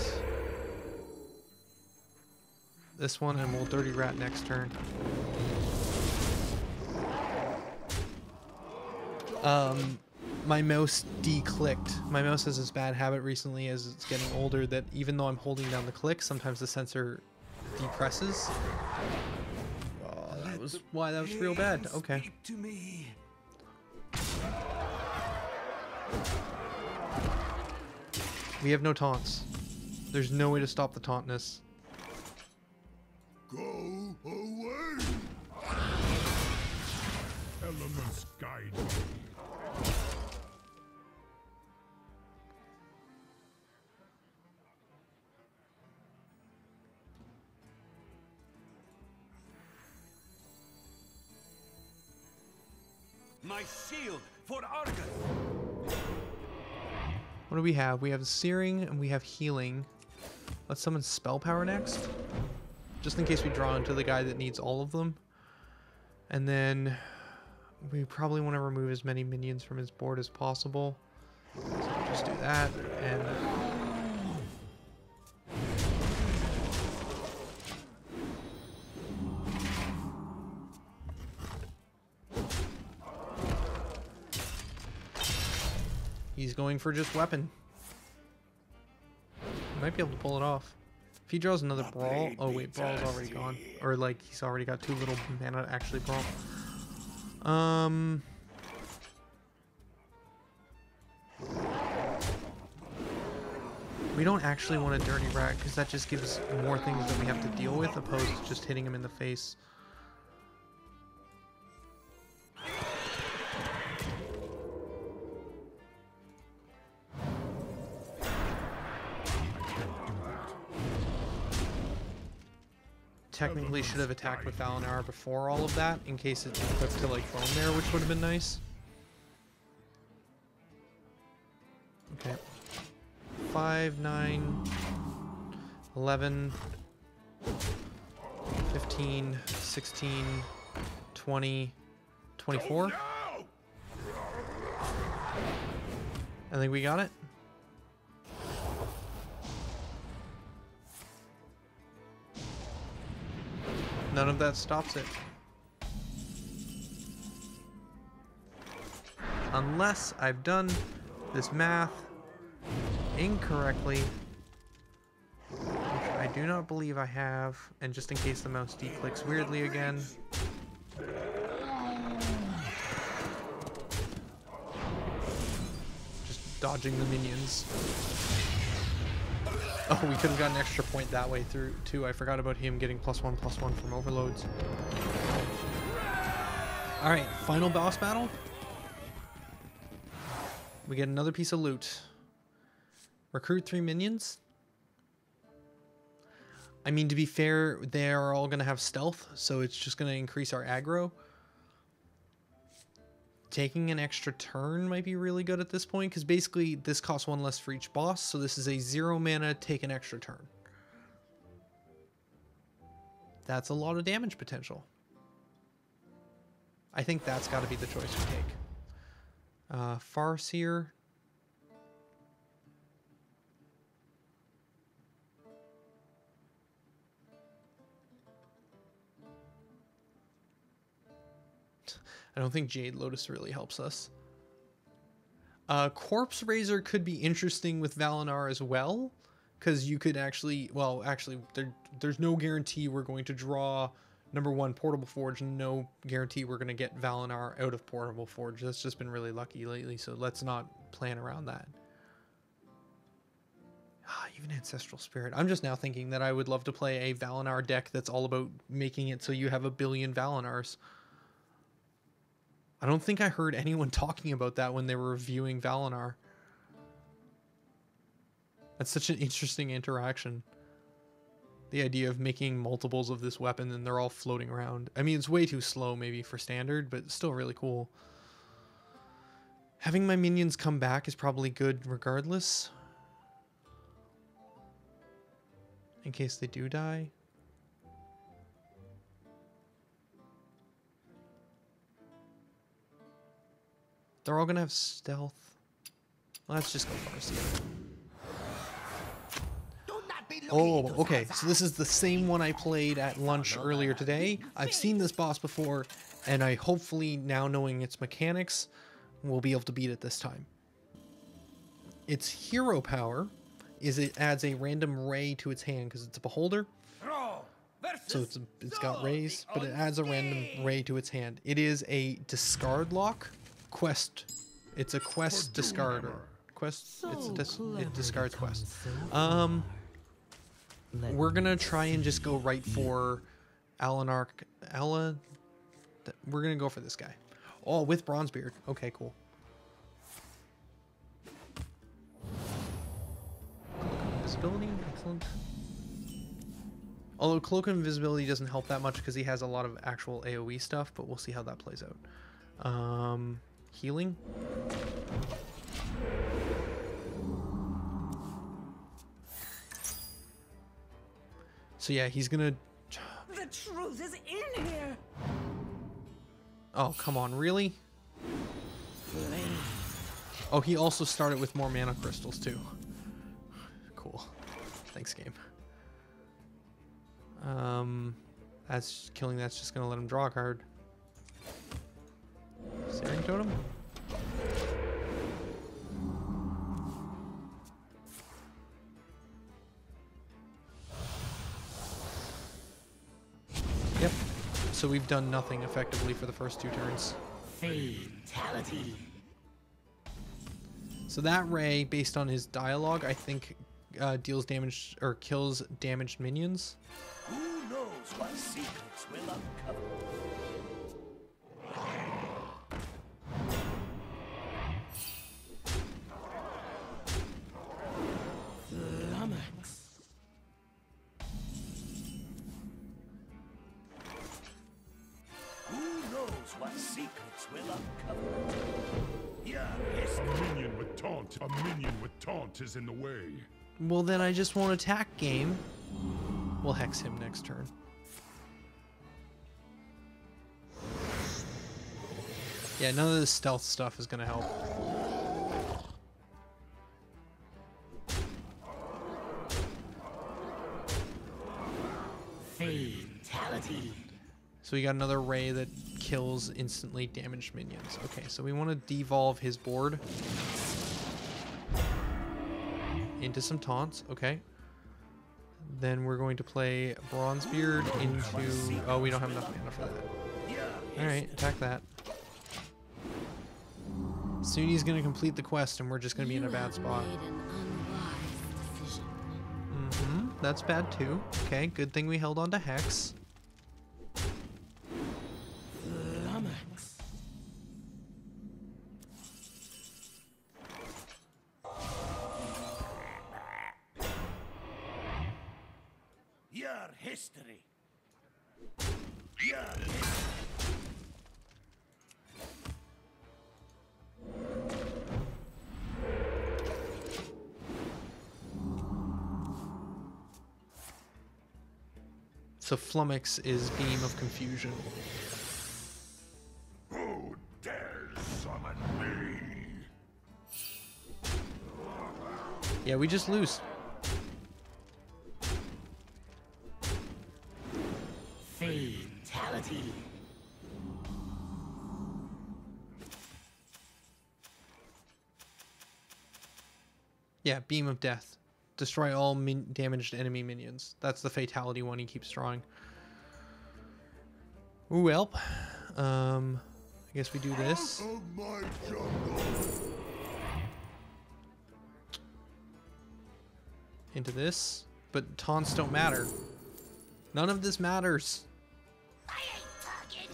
Speaker 1: this one, and we'll 30 rat next turn. My mouse declicked. My mouse has this bad habit recently as it's getting older that even though I'm holding down the click, sometimes the sensor depresses. Oh, that was why that was real bad. Okay.
Speaker 8: Speak to me.
Speaker 1: We have no taunts. There's no way to stop the tauntness.
Speaker 2: Go away. Elements guide me.
Speaker 8: My shield for Argus.
Speaker 1: What do we have? We have Searing and we have Healing. Let's summon Spell Power next. Just in case we draw into the guy that needs all of them. And then we probably want to remove as many minions from his board as possible. So we'll just do that. And he's going for just weapon. He might be able to pull it off. If he draws another Brawl... Oh wait, Brawl's already gone. Or like, he's already got 2 little mana to actually Brawl. We don't actually want a Dirty Rat, because that just gives more things that we have to deal with, opposed to just hitting him in the face. Technically should have attacked with Valinara before all of that, in case it equipped to like Bone Mare, which would have been nice. Okay. 5, 9, 11, 15, 16, 20, 24. I think we got it. None of that stops it. Unless I've done this math incorrectly, which I do not believe I have, and just in case the mouse declicks weirdly again. Just dodging the minions. Oh, we could have got an extra point that way through too. I forgot about him getting +1/+1 from overloads. Alright, final boss battle. We get another piece of loot. Recruit 3 minions. I mean, to be fair, they are all going to have stealth, so it's just going to increase our aggro. taking an extra turn might be really good at this point, because basically this costs 1 less for each boss, so this is a 0 mana, take an extra turn. That's a lot of damage potential. I think that's got to be the choice we take. Farseer. I don't think Jade Lotus really helps us. Corpse Razor could be interesting with Valinar as well, because you could actually, well, actually, there's no guarantee we're going to draw number 1 Portable Forge, and no guarantee we're going to get Valinar out of Portable Forge. That's just been really lucky lately, so let's not plan around that. Even Ancestral Spirit. I'm just now thinking that I would love to play a Valinar deck that's all about making it so you have a billion Valinars. I don't think I heard anyone talking about that when they were reviewing Valinar. That's such an interesting interaction. The idea of making multiples of this weapon and they're all floating around. I mean, it's way too slow maybe for standard, but still really cool. Having my minions come back is probably good regardless. In case they do die. They're all gonna have stealth. Let's just go Farseer. Oh, okay. So this is the same one I played at lunch earlier today. I've seen this boss before, and I hopefully, now knowing its mechanics, will be able to beat it this time. Its hero power is it adds a random ray to its hand because it's a beholder. So it's got rays, but it adds a random ray to its hand. It is a discard lock quest. It's a quest discarder. Quest. It discards quest. We're gonna try and just go right for We're gonna go for this guy. Oh, with Bronzebeard. Okay, cool. Invisibility, excellent. Although Cloak of Invisibility doesn't help that much because he has a lot of actual AoE stuff, but we'll see how that plays out. Healing. So yeah, he's gonna...
Speaker 5: The truth is in here.
Speaker 1: Oh, come on, really? Oh, he also started with more mana crystals too. Cool. Thanks, game. That's killing. That's just gonna let him draw a card. Searing Totem. Yep. So we've done nothing effectively for the first 2 turns.
Speaker 3: Fatality.
Speaker 1: So that ray, based on his dialogue, I think deals damage or kills damaged minions.
Speaker 3: Who knows what secrets will uncover? Who knows what secrets will uncover?
Speaker 2: A minion with taunt is in the way.
Speaker 1: Well, then I just won't attack, game. We'll hex him next turn. Yeah, none of this stealth stuff is gonna help.
Speaker 3: Fatality.
Speaker 1: So we got another ray that kills instantly damaged minions. Okay, so we want to devolve his board into some taunts. Okay. Then we're going to play Bronzebeard into... Oh, we don't have enough mana for that. Alright, attack that. Soon he's going to complete the quest and we're just going to be in a bad spot. That's bad too. Okay, good thing we held on to Hex.
Speaker 3: Your history.
Speaker 1: So Flummox is Beam of Confusion.
Speaker 2: Who dares summon me?
Speaker 1: Yeah, we just lose.
Speaker 3: Fatality.
Speaker 1: Yeah, Beam of Death. Destroy all damaged enemy minions. That's the fatality one he keeps drawing. Ooh, well. I guess we do this.
Speaker 2: Out of my jungle.
Speaker 1: Into this. But taunts don't matter. None of this matters.
Speaker 3: I ain't talking.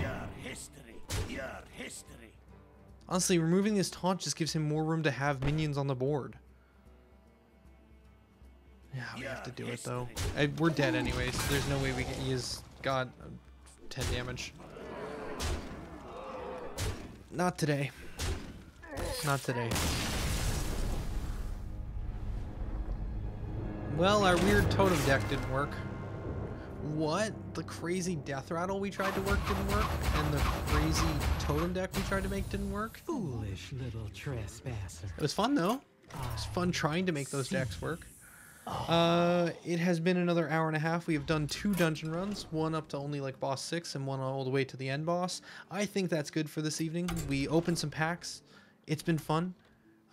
Speaker 3: Your history. Your history.
Speaker 1: Honestly, removing this taunt just gives him more room to have minions on the board. Yeah, we have to do it though. We're dead anyways. There's no way we can use God 10 damage. Not today. Not today. Well, our weird totem deck didn't work. What? The crazy death rattle we tried to work didn't work, and the crazy totem deck we tried to make didn't work?
Speaker 10: Foolish little trespasser.
Speaker 1: It was fun though. It was fun trying to make those decks work. It has been another hour and a half. We have done 2 dungeon runs, one up to only like boss 6 and one all the way to the end boss. I think that's good for this evening. We opened some packs. It's been fun.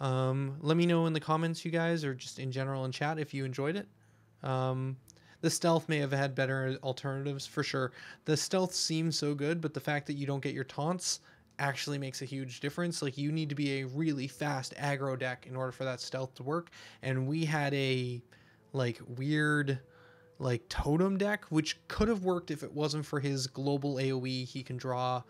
Speaker 1: Let me know in the comments, you guys, or just in general in chat if you enjoyed it. The stealth may have had better alternatives for sure. The stealth seems so good, but the fact that you don't get your taunts actually makes a huge difference. Like, you need to be a really fast aggro deck in order for that stealth to work. And we had a like weird like totem deck, which could have worked if it wasn't for his global AoE he can draw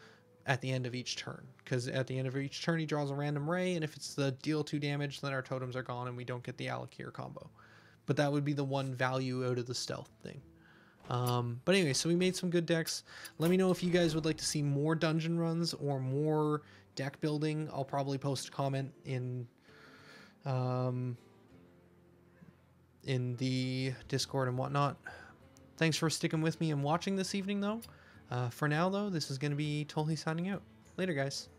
Speaker 1: at the end of each turn. Because at the end of each turn he draws a random ray, and if it's the deal 2 damage, then our totems are gone and we don't get the Alakir combo. But that would be the one value out of the stealth thing. But anyway, so we made some good decks. Let me know if you guys would like to see more dungeon runs or more deck building. I'll probably post a comment in the Discord and whatnot. Thanks for sticking with me and watching this evening, though. For now, though, this is going to be Tolhi signing out. Later, guys.